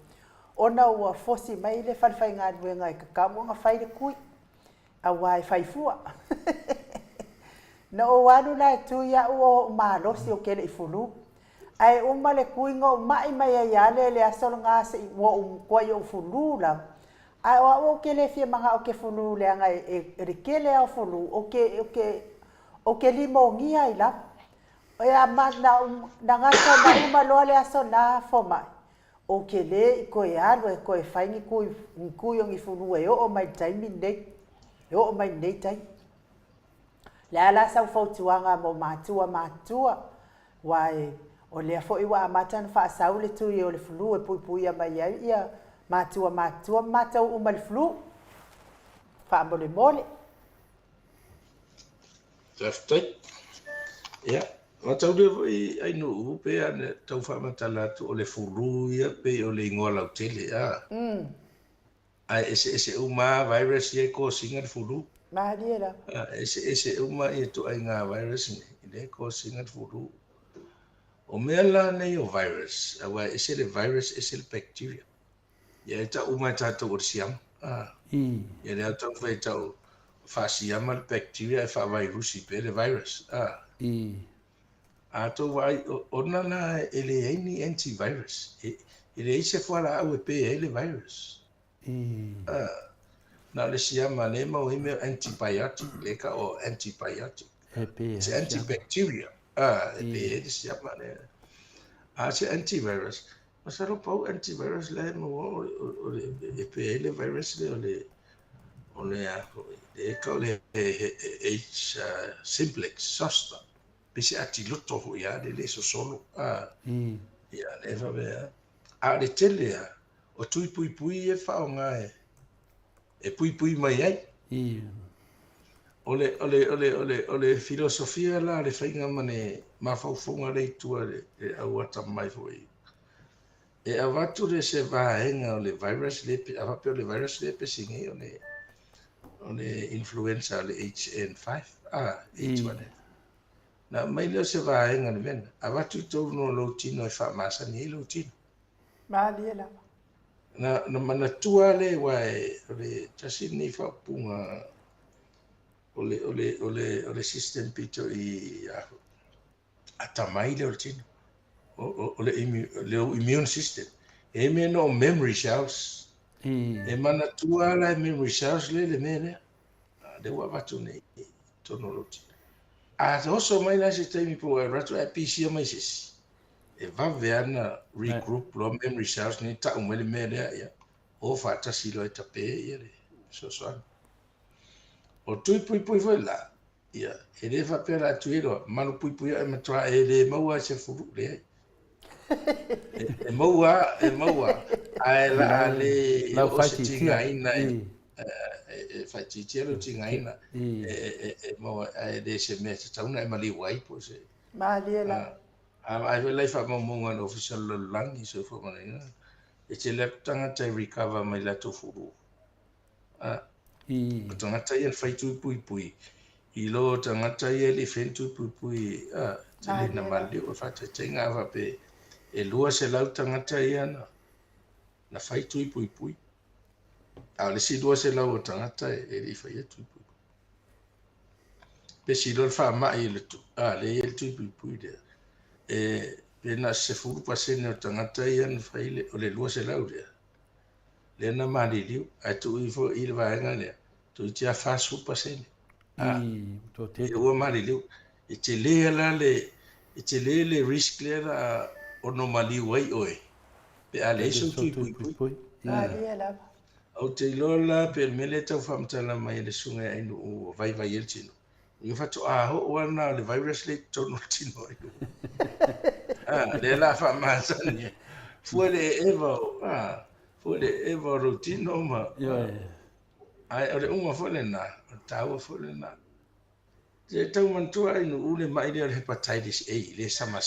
Ona ua fosi mai le falfai ngā nuenga i kakamu ngā fai le kui. A wai fai fua. Na o wanu la e tui a ua maalosi o kele i fulu. Ai uma le kuinga o mai mai ai ale le asolo ngā se i ua koi o fulu la. Ai o ke le fia manga o ke fulu le anga e rikele au fulu o ke limo ngia i la. O ia na ngata na uma loa le aso na foma. O ke le i koe alu e koe whaingi kui o ngi fulu e o mai taimi nei. E o mai nei tai. Le ala sau fautuanga mo matua. Wai o lea fo iwa amata na wha sau le tui o le fulu e pui mai ai ia matua matau uma le fulu. Wha mole mole. Taftai. Ia. Matau le i ainu upe ane tau wha matala tu o le fulu ia pe o le ingoa lau tele. Ai ese uma virus ia ko singa le fulu. Mahali la. Ese uma ia tu ai ngā virus ni. Ile ko singa le fulu. O mea la nei o virus, awa ese le virus, ese le bacteria. Ia e ta uma ta tau o siam. Ia le tau whai tau whasiama le bacteria e whavirusi pe le virus. A tau wai, ona na ele eini antivirus. Ele eise whala au e pe e le virus. Na le siama le mau ime antibiotic, le ka o antibiotic. It's antibacteria. E pe e siama le. Se antivirus. Masaro pau antivirus le mo e pe le virus le o le ka le H simplex sosta. Pese ati loto ho ia le so solo. Ia le va be. A le tele o tui pui e fa o nga e pui mai ai. Ole filosofia la le fainga mane mafaufonga le tua le awata mai foi. E avatu le se vaenga o le virus le avape o le virus le pe singe o le influenza le HN5 H1N. Na mai le se vaenga le ven. Avatu to no lo tino e fa masa ni lo tino. Mahali la. Na mana tua le wai le tasini fa punga o le system pito i atamai le ortino o le immune system e me no memory cells e mana tua la memory cells le mene de wa vatu nei tono rotino a oso mai la se temi po rato a PC mai sis e va veana regroup lo memory cells ni ta umele mene ya o fa ta silo e tape ia le so o tui pui foi la ia e le fa pera tuiro manu pui e matra e le maua se furu le e maua ai la le o se tinga ina e fa titielo tinga ina e maua e de se me se tauna e mali wai po se Mahali la. ai le fa mo no official langi so fo mana e te leptanga te recover mai la to furu o tangata ia whai tui pui. I lo tangata ia li when tui pui. Te le na mali o whata te ngā wape. E lua se lau tangata ia na whai tui pui. A le si lua se lau o tangata e li whai tui pui. Pe si lo wha mai i le tu. Le ia tui pui dea. Pe na se furu pasene o tangata ia na whai o le lua se lau dea. Le na mali liu, ai tu i fo i le vaenga lea, tu i tia fasu pasene. E ua mali liu, i te lea la le risk lea la o no mali wai oe. Pe a le iso tui pui. Mahali la. Au te ilola pe mele tau whamtala mai le sunga e inu o vai el tino. I whatu ho wana le virus le tono tino e inu. Le la whamasani. Fua le eva Fole eva rutino ma. Ai ore uma fole na, tau fole na. Te tau mantua inu ule mai le hepatitis A, le sama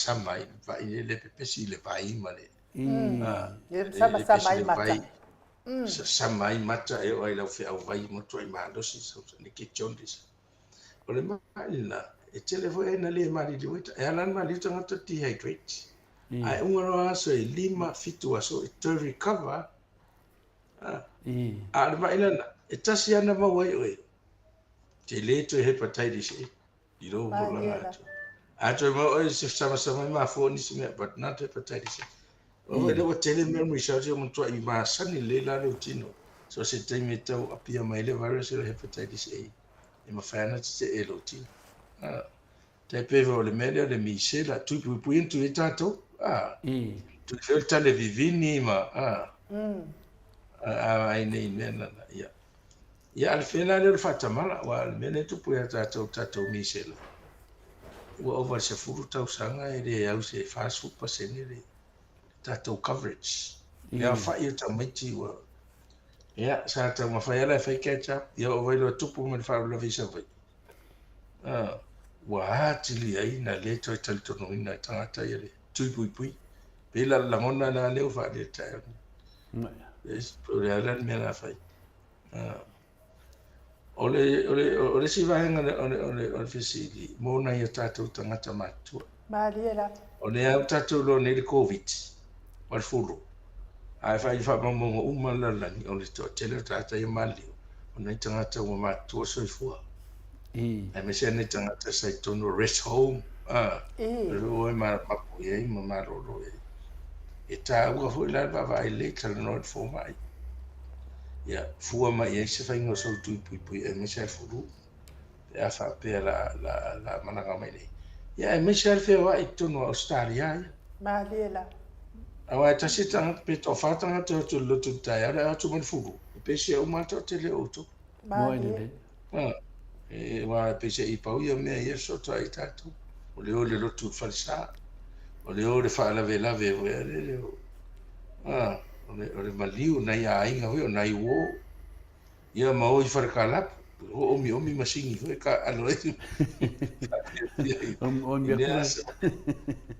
i le pepesi le vai ma le. sama ai mata. Sama ai mata e o ai lau whea vai motu ai mahalosi sa ni ke chondis. O le maina, e telefo e na le mali di wita, e alan mali tangata dehydrate. Ai ungaro aso e 5 fitu aso e to recover. A le maina na, e tasi ana mawai oe. Te le to hepatitis E. I lo volanga ato. Ato ma oe se sama ma fo ni se me, but not hepatitis E. O le wa tele memory sa o mo to i ma sani le la le tino. So se te me tau apia mai le virus le hepatitis A. E ma fana te e lo tino. Te peve o le mele o le misela tu pu into e tato. Tu fel tale vivini ma ai nei mena ya. Ya al final le fatamala wa al mene tu pu tato misela. Wa over se furu tau sanga e le au se fasu pasene le tato coverage. Ya fa yo tamiti wa. Ya sa ta ma fa ya la fa catch up. Ya o lo tupu me fa lo visa vai. Wa hatili ai na le to tal to no ina tangata ia le tui pui pela la mona na le fa le ta es por ala me la fai ole si va en ole fisili mona ia tato tangata matu Mariela. ole au tato lo ne le covid wal fulu ai fa mo uma la ni ole to tele tata ia mali ona tangata mo matu so fua ai me se ne tangata sai tono rest home lo ma papu ye ma lo e ta ua foi la vai le tala no fo mai ya fua mai e se fai no so tu pui e me se furu e a fa pe la mananga mai le ya e me se fe wa i tono Australia Mariela. awa ta se tanga pe to fa tanga to lo tu ta ya la tu mon furu pe se o ma to tele o to Mariela. e wa pe se I pau ia me ia so to ai tatu o le lo tu falsa o le fa la ve o le o le maliu na ia ainga hoi o nai wo ia ma o I farkalap o mi masingi hoi ka alo e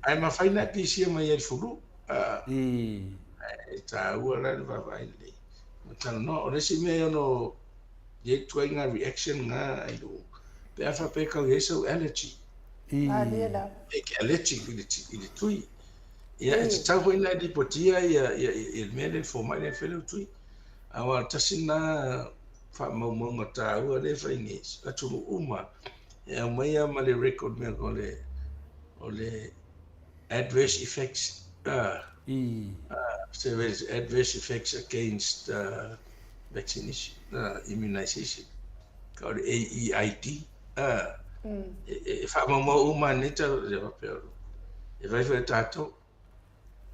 ai ma faina pisia mai el fulu ta ua la va vai le tano no o le si me ono ye tuainga reaction nga ai lo pe afa pe ka yeso allergy Mariela. e ke allergy ili tui ia e tau hoi na lipotia ia il mele fo mai le fele tui awa tasina fa mo ta ua le fa ingis atu uma ia mai ma le record me o le adverse effects severe adverse effects against vaccination immunization called AEID fa mo uma neta le papel e vai fa tato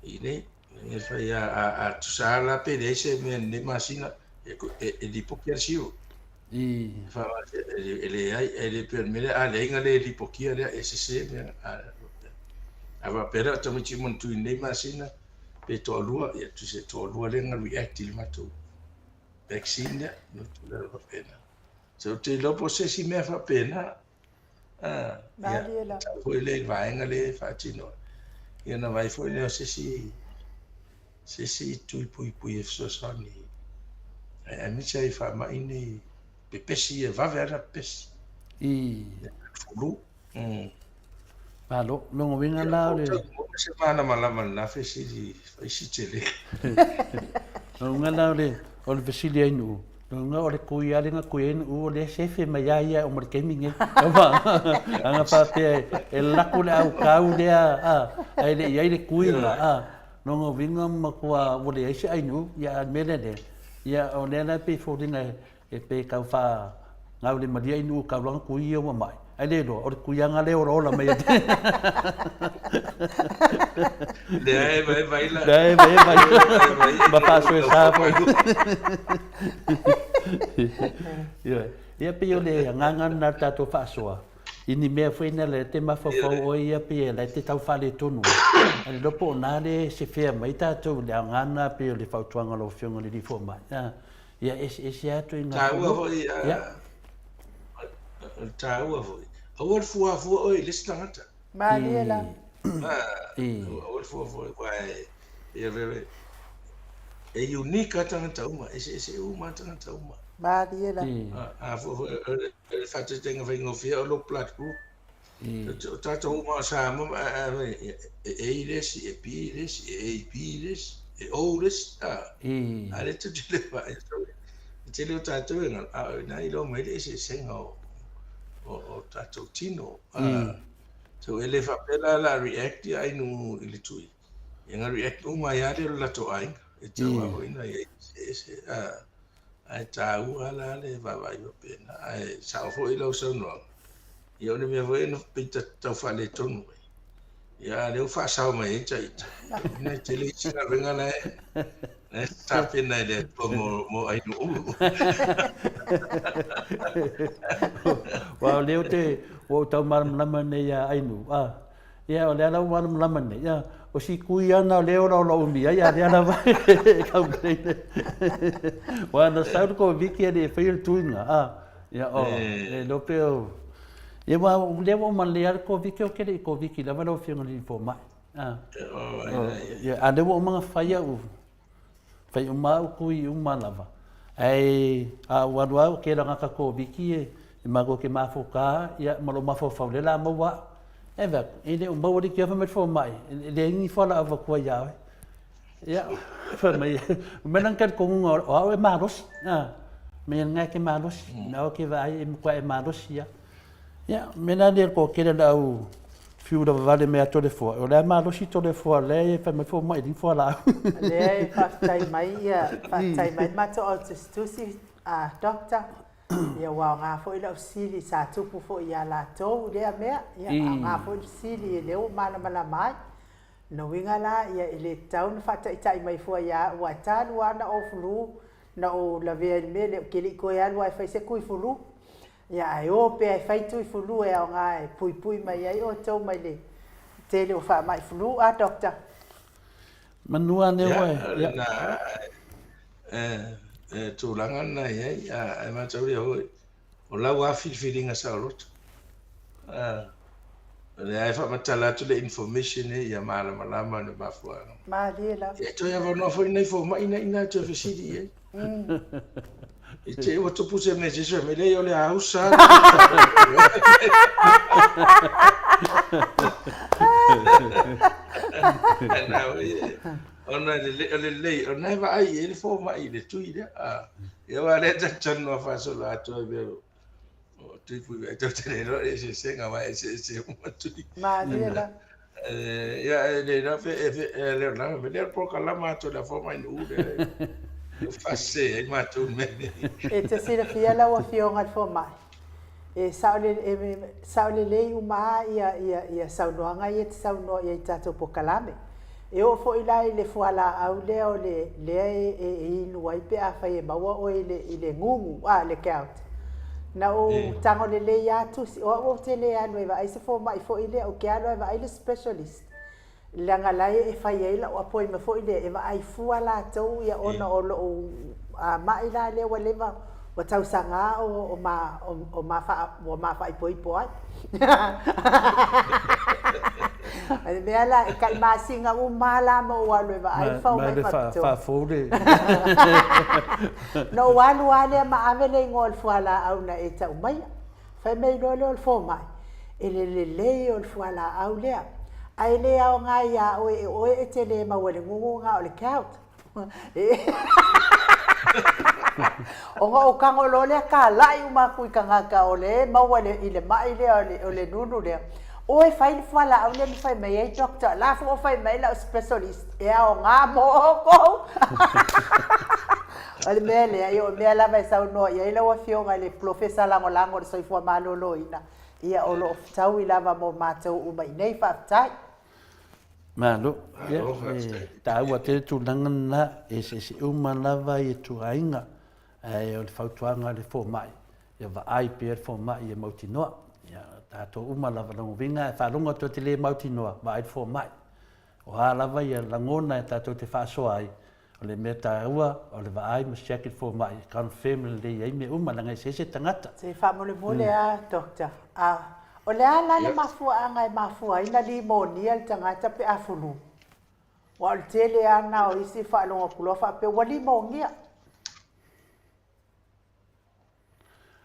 ine e fa ya a tusala pedese me ne masina e di pokiasio fa ele permele a le ngale di pokia le SC me ava pera tamu chi mon tu ne masina pe to lua ya tu se to lua le nga react il mato vaccine no tu le va pena so te lo posesi me fa pena Mariela. foi le vai ngale fa tino ia na vai foi le se tu pui so soni ai mi sai fa ma ini pe pesi e va vera pesi fulu Palo, longo vinga la le. Semana malama na fesi di fesi tele. Longa la le, o le fesili ai nu. Longa o le kui ale nga kui nu o le sefe mai ai o mar gaming e. Anga pa pe e laku le au kau le ai le kui la longa vinga ma kwa o le ai nu ya mele le. Ya o le na pe fodina e pe kau fa ngau le maria nu kau long kui o mai. Ai le lo, o le kuianga le oro la mai ate. Vai la. Ba paso e sapo. Ia pe o le nganga na tato fasoa. Ini mea fuina le te mafafau o ia pe le te tau fale tonu. Ai lopo na le se fea mai tato le ngana pe o le fautuanga lo fionga le difo mai. Ia ese atu inga. Taua hoi taua hoi. Awal fua oi lista ngata. Mariela. Awal fua vai ia veve e unika tangata uma e uma tangata uma Maria la. a fo e fate tenga vai ngofia o lo platform o tato uma sa mo e ires e pires e pires e ores a le tu le va te le tato na i lo me se senga o tato tino so ele fa pela la react ai no ile tui nga react uma ya le la to ai e te wa ho ina e ai ta u ala le va va yo pena ai sa fo ilo so no io ne mi avevo no pita ta fa le tonu ya le fa sa ma e tai ne te le ci na venga le ta pena le mo ai no wa leo te o tau marama nei a ainu ia o le ala marama nei ia o si kui ana leo la o mi ia le ala vai kau nei wa na sa ko viki de fail tuinga ia o e lo peo ia wa le o man le ko viki o kele ko viki la va lo fio ni fo mai ia ande o manga faia u fai uma kui uma lava ai a wa ke la ka ko viki e mago ke mafoka ia malo mafo faule mo wa eva ele o mawari ke fa met fo mai le ni fo la ava ko ya ia fa mai menan kan ko o e maros me nga ke maros na ke vai e ko e maros ia menan le ko ke la u fiu da vale me ato de fo o le maros to de fo le fa met fo mai din fo la le fa tai mai ia fa tai mai ma to o tusi doctor ia wa nga fo ila usili sa tupu fo ia la to le mea ia nga fo usili le o mala mai no winga la ia ile town fa tai mai fo ia wa talu ana o flu na o la ve me le ke ko ia wa fa se ku flu ia ai o pe fa tu flu e nga e pui mai ai o to mai le te le fa mai flu doctor manua ne wa tu langa na ai ma tau ho o la wa feeling asa rot le ai fa matala tu le information e ya mala malama ne ba fo ma le la e to ya no fo nei fo ma ina to fisidi e te o to puse me je me le yo le hausa na ona le ona va ai ele fo mai le tu ile e wa le tan no fa so la to be o tu pu e to te no e se senga va se mo tu ma le la ya le na fe le na me le pro kala ma to la fo mai no de fa se e ma tu me e te se le fia la wa fio ngal fo mai e saule le uma ia saunoanga ia te sauno ia tato po kalame e o fo ila ile fuala au le o le inu ai pe a fai maua o ile ngungu le kaut na o tango le ya tu o te le anu e vai se fo mai fo ile o ke anu e vai le specialist langa lai e fai ila o apoi me fo ile e vai fuala tau ia ona o lo a mai la le wa leva wa tau sanga o ma fa ipoi poi ai me la e kalma singa o mala mo wa le va ai fa mai fa fode no walu ale ma avele ngol fuala au na e tau mai fa me lo fo mai ele o fuala au le ai le au nga ya o e te le ma wale ngungu nga o le kaut o kango lo le ka lai uma ku kanga ka o le ma wale ile mai le o le nunu le o e fai fuala au le fai mai ai doctor la fo fai mai la specialist e o nga mo ko ale mele ai o me la vai sa no ia ile o fio nga le professor lango so fo malo lo ina ia o lo tau ila va mo matou uma nei fa tai malo ia ta wa te tu langa e se uma lava e tu ainga ai o fautuanga le fo mai ia va ai per fo mai e mautinoa ia tato uma lava longo vinga fa longo to te le mautinoa va ai fo mai o ha lava ia langona tato te fa so ai o le meta ua o le va ai ma check fo mai kan family le ai me uma langa se tangata se fa mo le mole a doctor o le ala le mafua anga e mafua ina limonia le tangata pe afulu Wa o tele ana o isi whaalonga kuloa whape wali maungia.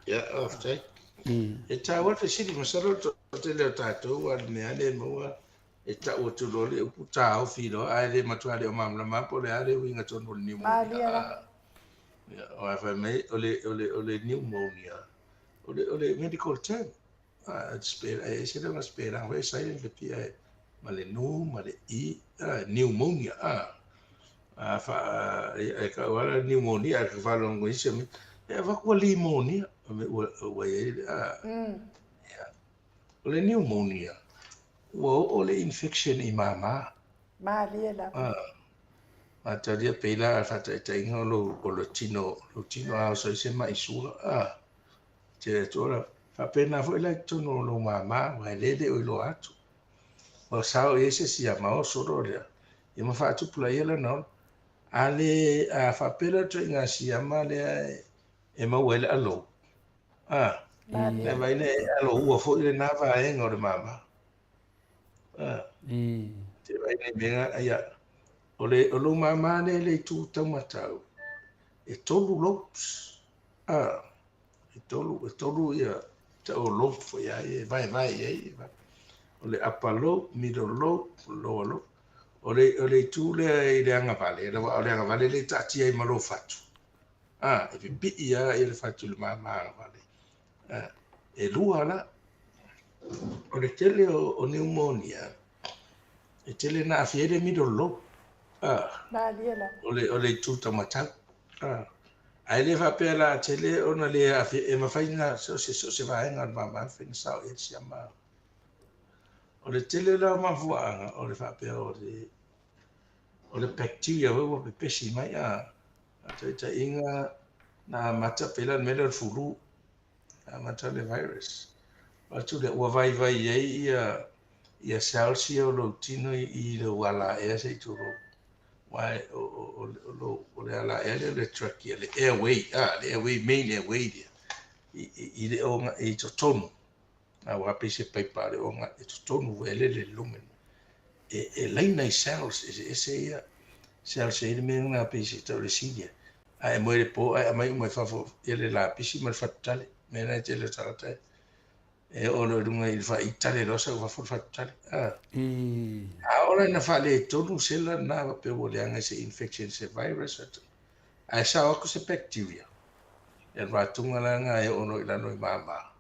Ia, oftai. I. E tā wata siri masaro to te leo tātou wa mea le maua e ta o tu lole upu tā au whiro a le matua le o mamla mapo le are winga tono pneumonia. O a whai mei ole pneumonia. Ole medical term. Spera e se le spera we sai le pia ma le nu ma le I pneumonia. Fa e ka wala pneumonia ka fa longo ise me e va ko pneumonia me o ole pneumonia. Ole infection I mama. Maliela. Ataria peila fata tainga lo tino a so se mai sua. Te tora fa pena foi la tono lo mama wa lele o lo atu. O sao ese si ama o soro le. E ma fa tu pula yela no. Ale a fa pela to inga si ama le e ma wele alo. E vai le alo ua foi le na va e ngor mama. Te vai le menga ia o lo mama le tu tamatau. E tolu lopes. E tolu ia te o lope foi ai vai e o le upper lobe, middle lobe, lower lobe. O le tu le anga vale, o le anga vale le tati ai malo fatu. E pipi ia e le fatu le mama anga vale. E lua la, o le tele o pneumonia, e tele na afiere middle lobe. O le tu tamatau. Ai le whapea la tele ona le e mawhaina so se vaenga mama whaina sao e si ama. O le tele la mafuanga o le whapea o le bacteria wa pe pesi mai ta inga na mata pela mele le fulu mata le virus. Atu le ua vai ia celsia o lo tino I le wala e se turo. Wai o le ala e le trachea le airway main airway dia. I le onga e to tonu. Na wa pese paipa le onga e to tonu ele le lumen. E leina I cells ese ia cells e me na pese to le sidia. Ai mo le po ai mai mo fa ele la pisi mo fatale me na te le tarata. E ono runga I fa itale rosa wa fa fatale. Ora na fa le tonu sela na pe wo le anga se infection se virus at. Ai sa o se bacteria. E va tunga la nga e ono ila no mama.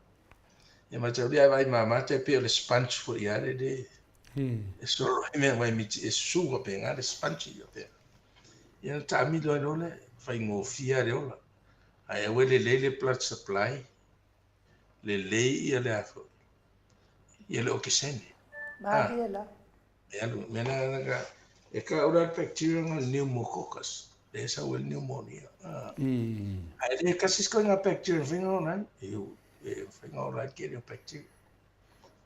E ma te ria vai mama te pe le sponge fo ia le de. E solo me vai mi e suga pe nga le sponge ia pe. Ia ta mi lo le fa ngo fia le ola. Ai we le blood supply. Le ia le afo. Ia le okisene. Maliela. E alu mena nga e ka ora bacteria nga pneumococcus. Le sa wel pneumonia. Ai le kasis ko nga bacteria fingo na. E fingo ora ke le bacteria.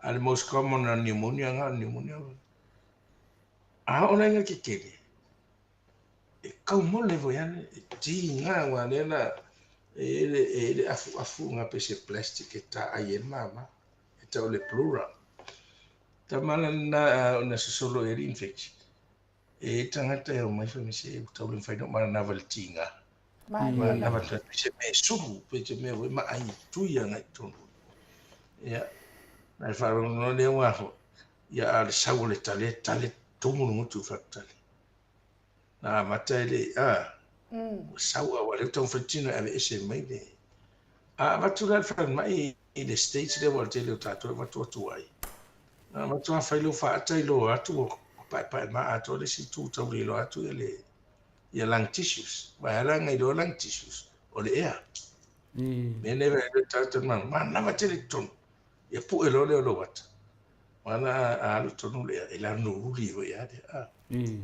The most common pneumonia nga pneumonia. Ona nga kekele. E kau mole vo yana ti nga wa nela ele afu nga pese plastic e ta ai mama. E ta le plural. Ta mala na solo e infection. E tangata e mai fa se ta le fa no mala na valtinga. Ma na va pese me suru pese me ma ai tu ya nga tonu. Ya. Na fa no le wa ia ale sau le tale tumu mutu fatale. Na mata ele sau a wale tau fatino ave ese mai le. Matu la fa mai I the States le wale tele o tato matu atu ai. Na matu a failo fa ata ilo atu pa ma ato le si tu tau ilo atu ele ia lung tissues. Ba ala ngai do lung tissues o le ea. Mene ve le tato ma na matele ton. Ia pu elo le lo wata. Mana alu tonu le e la no uli o ia de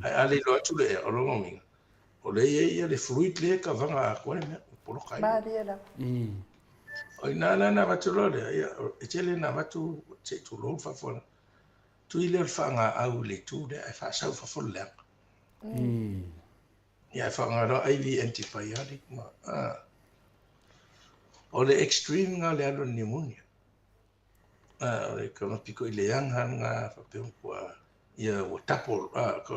ai ale lo atu le o lo ngi o le ia le fluid le ka vanga ko ne po lo kai Maliela. o na vatu lo le ia e tele na vatu te tu lo fa fo tu ile fa nga au le tu de ai fa sa fa fo le ia fa nga ro IV antibiotic ma o le extreme nga le pneumonia o le kama piko ile yang han nga fa pe ia o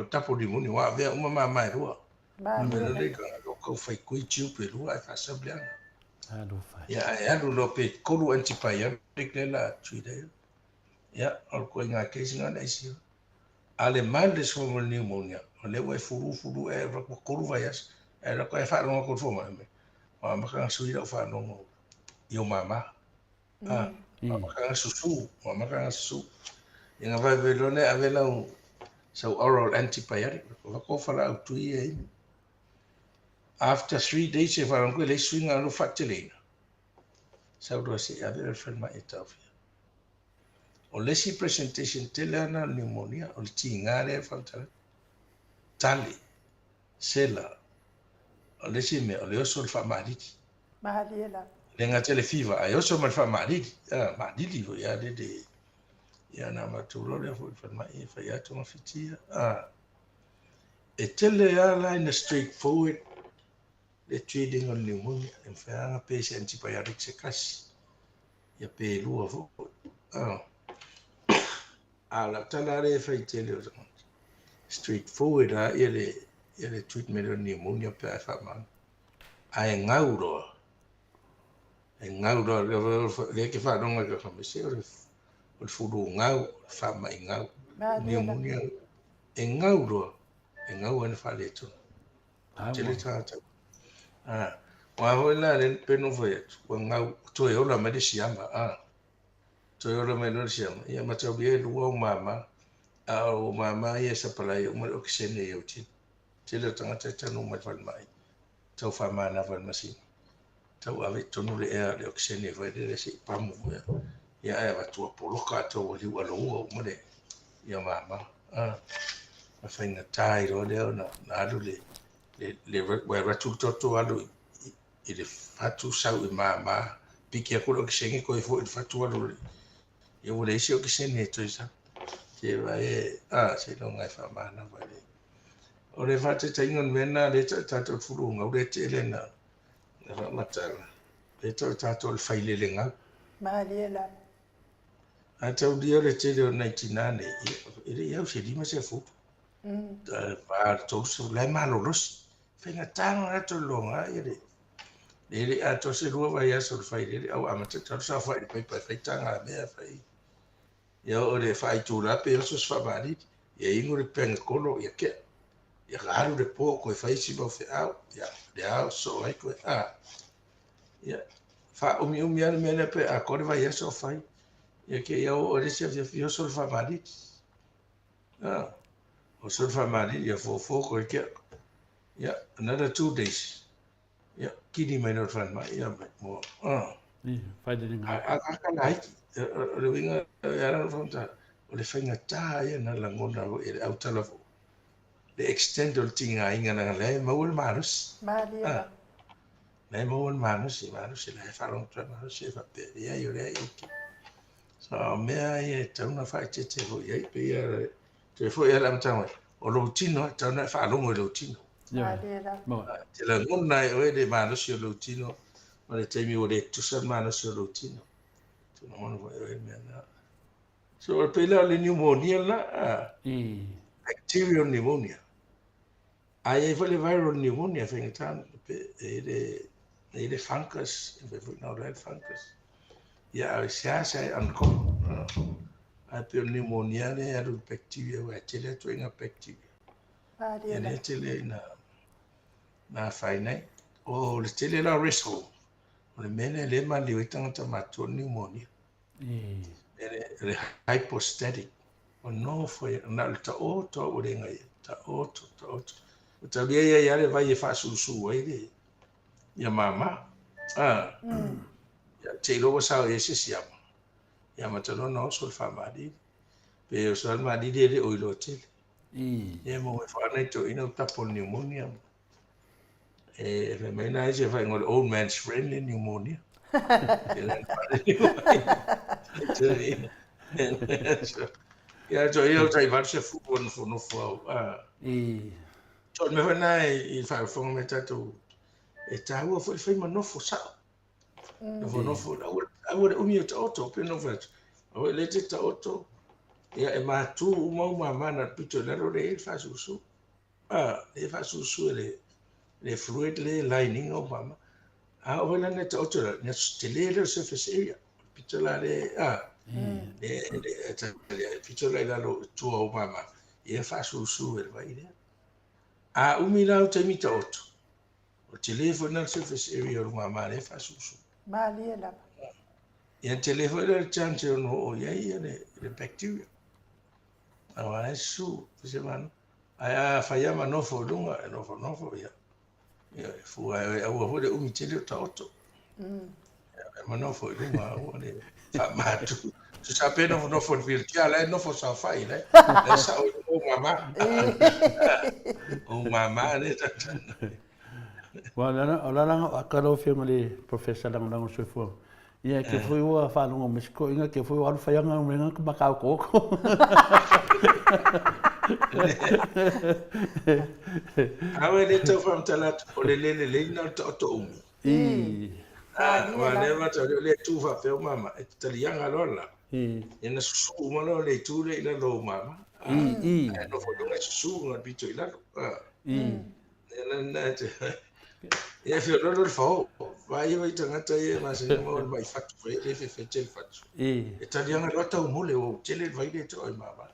tapo limuni wa vea uma mamai rua. Mena Malia. le ka fai kui tiu pe rua e fasa bliana. Alu fai. Ia e alu lo pe kolu antibiotic le la tuide. Ia al ko nga kesi nga isi. Ale mal de so pneumonia. Le wa furu e ra ko kolu vaias. E ra ko e fa no ko fo ma. Ma ma ka sui ra fa no. Io mama. Ah, ma ka susu, ma ka susu. Ia vai velone avela un so oral antibiotic. Ko fa la tu ye. After 3 days, if I'm going to swing on the factory, so do I say, I will find my etafia. Unless he presentation telana pneumonia, or tingare falta, tali, sela, unless he me, or also for madidi. Malia. Then I tell a fever, I also my for madidi, madidi, ya de, ya na maturo, for my if I had to my fitia. A tell the airline straightforward, the trading on pneumonia, and fair patient antibiotics, a cash. Ya pe lua fo. Ala talare fai tele o straightforward ele treatment o pneumonia pe ai fa man. Ai ngauro. E ngauro le ke fa donga ka fa se o fudu ngau fa mai ngau. Pneumonia e ngauro. E ngau en fa le to. Tele tata. Wa hola le peno foi. Wa ngau to e ola mediciama. Toyota Menosium, ia mataubi lua o mama, o mama ia sa palai o mai oksene ia uti. Tila tangata tanu mai whan mai. Tau whamana whan masini. Tau ave tonu le ea le oksene vai le si pamu ia. Ia ea watua poloka tau o liu alo ua o mare. Ia mama. Ma whainga tai ro leo na adu le ratu toto alu i le fatu sau i mama. Piki a kuro oksene koe fo i fatu alu le. Ia ule isi oksene to isa. Te vai se no ngai fa mana vai. O le fate taingon mena le tato furunga o le tele na na matala. Le tato le faile le nga. Malia. A tau dia le tele o 99 ile ia se lima se fu. Pa to so le malo los. Fenga tano na to longa ile. Ile a to se rua vai so faile au amata to sa fai pe tanga me fai. Ia o le fai tu la pe so fa mari. Ia ingo le penga kolo ia ke. Ia haru le po ko fai si mo fe au. Ia le au so ai ko ia fa umi ana mena pe a ko vai so fai. Ia ke ia o le se fio so fa mari. O so fa mari ia fo ko ke. Ia another 2 days. Ia kini mai no fan mai ia mo. Fai de nga. A ka nai. Le winga ia ran fonta. O le fainga ta ia na langona o e au talafo. Le extend o tinga inga na le maul manus. Malia. Le maul manus le faron tra manus e fa pe ia yo le iki. So mea ia tauna fa te ho ia pe ia te fo ia lam tanga. O lo tino tauna fa lo mo lo tino. Malia. Te la ngona o e de manus o lo tino. O le temi o le tusan manus o lo tino. Tu no mo e mea na. So pe la le pneumonia la. Bacterial pneumonia. Ai foi le viral pneumonia fai tan ele fungus e foi na red fungus. Ia se anko. A pe pneumonia ne a bacteria wa tele to inga bacteria. Malia. Ne tele na fai nei. O le tele la rescue. O le mene le ma le tanga mato pneumonia. Le hypostatic. O no foi na le ta o to o le ngai. Ta o. Ta bia ia le vai e fa su ai le. Ia mama. Ia te lo sa e se sia. Ia matano no so fa madi. Pe o so madi le o lo te. Ia mo fa na to ina ta pol pneumonia. E le mena e se fa ngol old man's friend pneumonia. Ia to ia tai va se fu no fu. So me hona I fa fo me tato e taua foi manofo sa. No manofo a ora umi ta auto pe no vet. O le te ta auto ia e mātū umau mamana pito lalo le whasusu. Le whasusu le fluid le lining o mama. O wela ne te otora, ne te le surface area. Pito la le, pito la lalo tua o mama. Ia whasusu e vai lea. Umi lau te mita oto. O te le na surface area o mama le whasusu. Mali e lava. Ia te le le chance o no o ia le bacteria. Awa su, se man. Ai faia manofo lunga, nofo ia. Ia fu ai au le umi te le taoto. Manofo lunga o le fa matu. Se sape nofo virtual, nofo sa fai, le. Le sa o mama. O mama le tata. Wa lana akaro fi ngale professor lang lang sufo. Ia ke foi wa fa lunga mesko inga ke foi wa fa yanga menga ka makau ko. Awe le tau whamtalat o le na to umi. Wa le mata le tu fa pe mama e talianga lola. E na susu malo le tu le ina lo mama. No fo dunga susu na bito ila. Na e fe lo fo. Vai vai tangata e ma se mo mai fatu fe le fe tel fatu. E talianga lo tau mole o tele vai le to mama.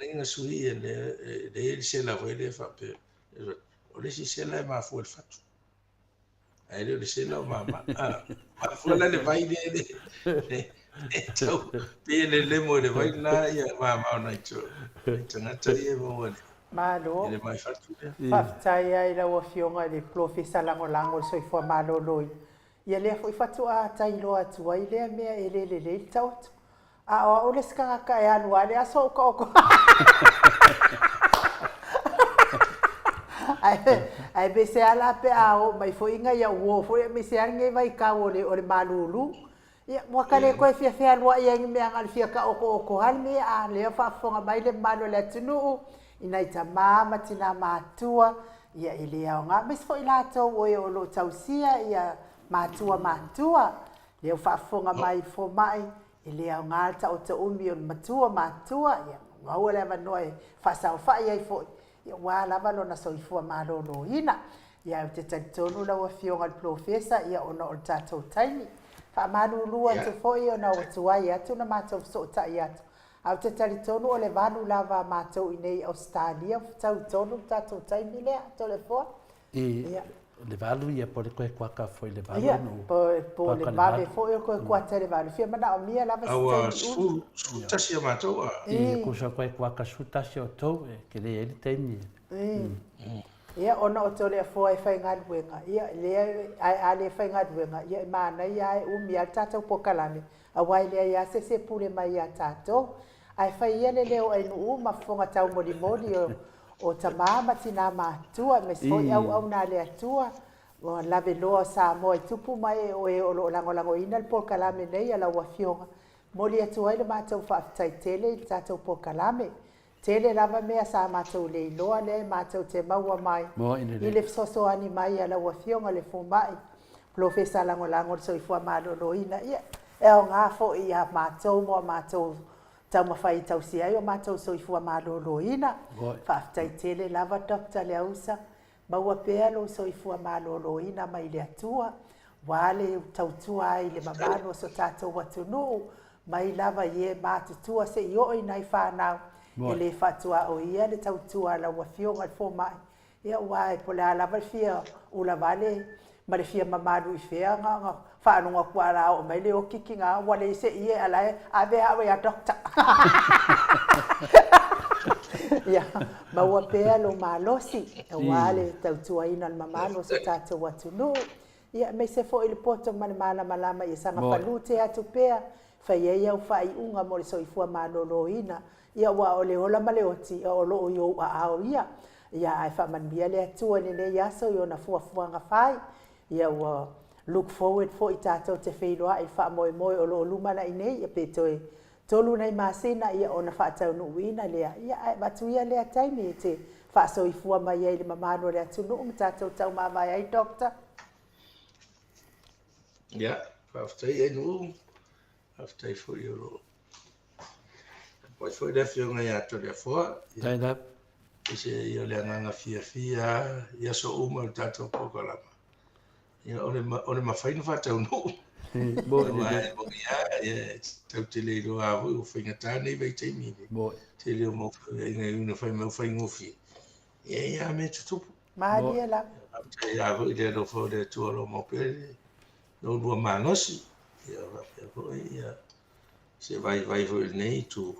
Ringa sui le se la vele fa pe o le se la ma fu el fatu ai le se la mama ma fu la le vai de tau pe le mo le vai na ya mama na cho tanga tari mo le Malo. le mai fatu Faftai ai la wafionga le profesa lango so ifo malo loi. Ia le fo ifatu a tai lo atu ai le mea le tautu. O le skanga ka e anu ale aso ko. Ai be se ala pe o mai fo inga ia wo fo me se ange vai ka o le malulu. Ia mo ka le ko fia alu ia ngi me angal fia ka o hal me a le fa fonga mai le malo le tunu ina ita mama tina matua ia ile au nga mes fo ila to o lo tausia ia matua le fa fonga mai fo mai ele au ngata o te umi o matua ia ngau le va noi fa sa fa ia fo ia wa la va lona so ifua malolo ina ia te tonu la wa fionga professor ia ona o tato taimi fa malulu atu fo ia na o tua ia tu na mato so ta ia au te tonu o le vanu lava mato inei Australia tonu tato taimi le to le fo ia le valu ia po le koe kuaka foi le valu no po le vale foi koe kuata le valu fia mana o mia lava su tasi mato e ko sa koe kuaka su tasi o tou e ke le ele temi ia ona o tole foi fai ngadwenga ia le ale fai ngadwenga ia mana ia mia tata pokalame a wai le ia se pule mai ia tato ai fai ia le o ai no ma fonga tau modi o tamama tina matua me foi au na le atua o la veloa sa mo tupu mai o lo lango ina le pokalame nei ala wa fionga moli atua ile matou fa tai tele tatou pokalame tele lava mea sa matou le loa le matou te maua mai ile soso ani mai ala wa fionga le fumai professor lango so ifua malo ina ia e o nga fo ia matou mo matou tau mawhai tau si ai o matou so ifua malo ina whaftai tele lava doctor le ausa maua pea lo so ifua malo ina mai le atua wale tautua ai le mamano so tatou watunu mai lava ye matutua se i oi nai whanau ele fatua o ia le tautua la wafionga fo mai ia wai po la lava fia ula vale ma le fia mamadu i fea nga whanunga kuara o mai le o kiki nga wale se ie alai ave hawe a doctor ia maua pea lo malosi wale tautua ina le mamano so tatou watunu ia me se fo il poto mana malama ia sanga falute atu pea fa ia fa i unga mo le soifua malolo ina ia wa ole ola maleoti o lo yo a ia ai fa man bia le atu ni le ia so yo na fua nga fai ia wa look forward for itato te feilo ai fa mo o lo luma na ine ia petoi tolu nei masina ia ona fa tau no wina le ia ai batu ia le tai ni te fa soifua mai ia le mamano le atu no tato tau mama ai doctor. Ja, after you know, after for your foi le fionga ia to le foa. Taina. Ise ia le nganga fia ia so uma tato poko lama. Ia ole mawhaina whatau no. Bo ia tau te le ro avu o whainga tāne vei te mire. Bo. Te leo mo inga una whai mau whai ngofi. Ia me tutupu. Mahalia la. Ia avu i le ro fo le tualo mo pere. No rua manosi. Ia se vai fo il nei tu.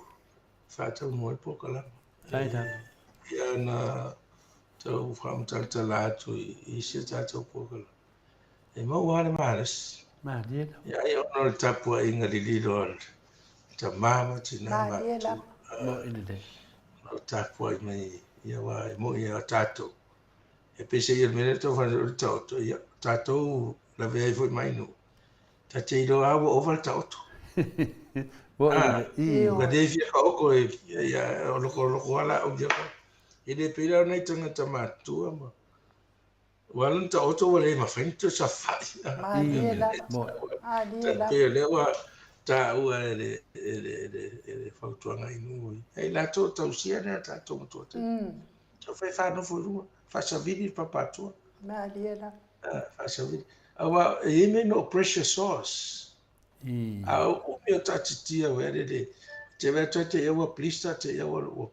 Whatau mo e poko lama. Taina. Ia na tau whamtaltala atu i se tātou pōkala. E mau wale maras. Mahalia. Ia e ono le tapua inga li lilo al ta mama tina Mahalia la. matu. Mo ina de. O tapua i mai ia wa e mo ia tātou. E pese ia mene tau whanu o tātou. Ia tātou la vea i fwoi mainu. Ta te ilo awa oval tātou. Bo ina de. Nga devia ka oko e ia o loko ala o ia ka. I le pira nei tangata mātua ma. Walan ta oto wale ma whainto sa whai. Mahalia la. Mo. Mahalia la. Te lewa ta ua e le whautuanga inu. Hei la tō tau sia nea ta tō matua te. Tau whai whāno furua. Whasaviri papatua. Mahalia la. Whasaviri. Awa e me no precious sauce. Au umi o tatitia were le. Te weta te ewa plista te ewa o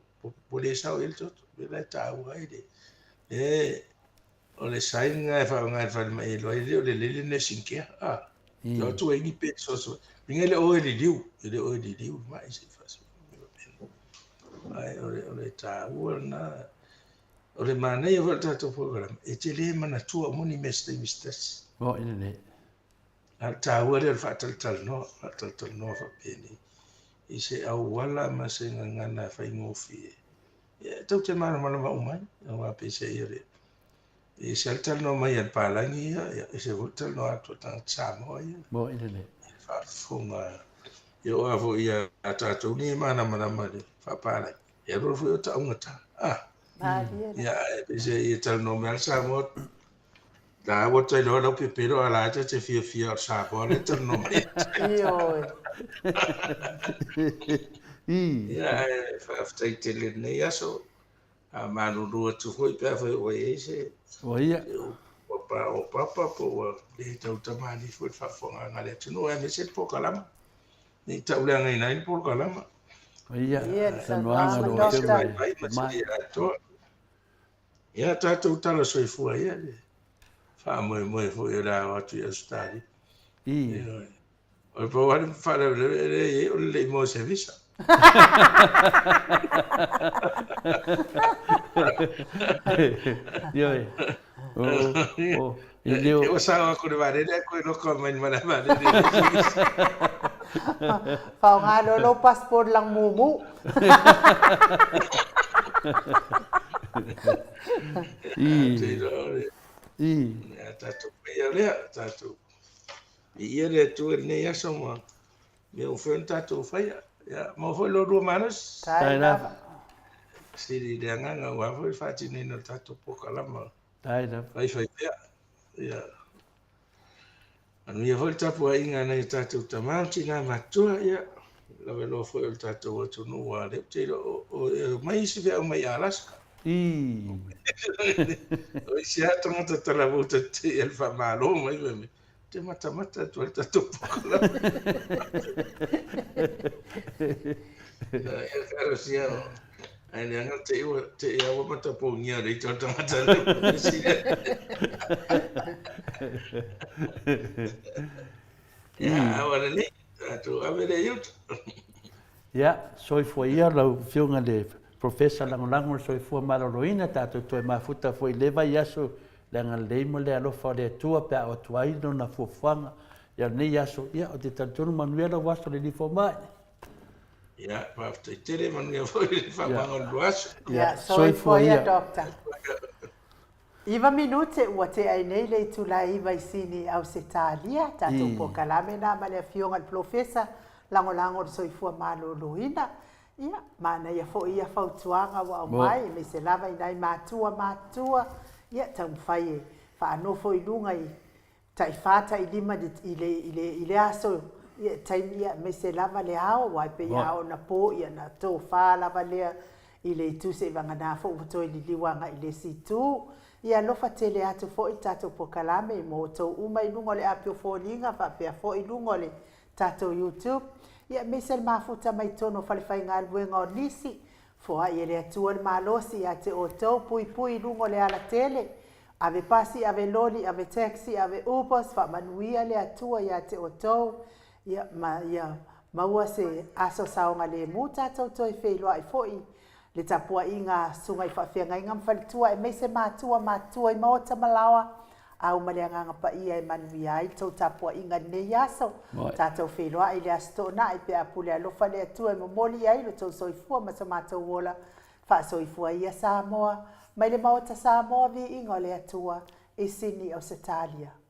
le sao el toto. Vela ta ua ele. O le sainga e whaunga e whale mai elo. Ele o le lele ne sinkea. Tau tu e ngi pe soso. Minga le o e li liu. Ele o e li liu. Mai se whasi. Ai o le ta ua na. O le manei o le tato program. E te le mana tua moni mesta i mistasi. Mo ina de. Al ta ua le whataltal no. Whataltal no whapeni. I se au wala ma se ngana whaingofi e. Tau te mana umai, o wa pese ia re. I se altal no mai al palangi ia, i se vutal no atu tanga Samoa ia. Mo ina de. Whaafunga, ia o avo ia atatou ni mana le, whapalangi. Ia rofu i o ta ungata. Mahalia la. Ia pese ia tal no me al Samoa. Da wata i loa pe pero ala ata te fia o Samoa le tal no mai. Ioi. Ia whaftai te le nei aso. A manurua tu hoi pia whai o e se. O ia. O papa po o le tau tamani fwoi whafonga ngale tunu e me se po kalama. Ni tau lea ngai nai po kalama. O ia. Ia, Sanuanga sa lo mama te doctor. mai. Mai masi ia toa. Ia tātou tala soi fua ia le. Wha moe fwoi o la watu i astari. O po wale whare o le mo se visa. Yo. O sa ko le vale le ko no ko mai mana vale. Whaunga lolo passport lang mumu. Tātou ia lea, tātou. Ia le tu e nei aso ma. Me o when tātou whaia. Ia, ma hoi lo rua manas. Taina. Siri le anganga wa hoi whati nei no tātou pokalama. Taina. Vai whai pia. Ia. Anu ia hoi tapu a inga nei tātou tamanti ngā matua ia. Lawe lo hoi o tātou atu nua leo te o mai isi vea o mai Alaska. O isi atanga ta talavuta te elfa malo mai me. Te mata tu alta tu pokalama. Ia karo sia o. Ai le anga te iwa mata po ngia rei tau tangata le. Ia, awara nei. Tātou awere iut. Ia, soifua ia lau whiunga le professor langolango soifua maroroina tātou toi mafuta foi lewa i aso le anga leimo le alofa o le atua pe o tuaino na fuafuanga. Ia nei aso, ia o te tantunu manuela waso le lifo mai. Ia, paftai tere manuia foi le whamanga o luaso. Ia, soifua ia, doctor. Iwa minute ua te ai nei le tula iwa i sini au se tālia, tātou po kalame nā ma le fionga le professor, lango soifua maloloina. Ia, mana ia fo ia fautuanga wa o mai, me se lava i nai mātua. Ia, tau mwhai e whaanofo i lunga i tai whata i lima i le aso ia taimi ia me se lava le ao wai pe ia o na po ia na tō whā lava lea i le itu se vangana fo uto i liwanga i le situ ia lofa tele atu fo i tato po kalame mo tō uma i lungo le apio fo linga fa pia fo i lungo le tato YouTube ia me se mafuta mai tono falifai ngā luenga o nisi fo a ia le atua le malosi a te o tō pui pui lungo le ala tele ave pasi, ave loli, ave taxi, ave ubers, fa manuia le atua ia te o tō ia maua se aso saonga le mu tātou toi wheilua i foi le tapua i ngā sunga i whawhianga i ngam whalitua e meise mātua i maota malawa au maleanga pa ia e manuia i tau tapua i ngā nei aso tātou wheilua i le asto na i pe apule alofa le atua e momoli ai lo tau soifua ma sa mātou wola wha soifua ia Samoa mai le maota Samoa vi ingo le atua e sini o Setalia.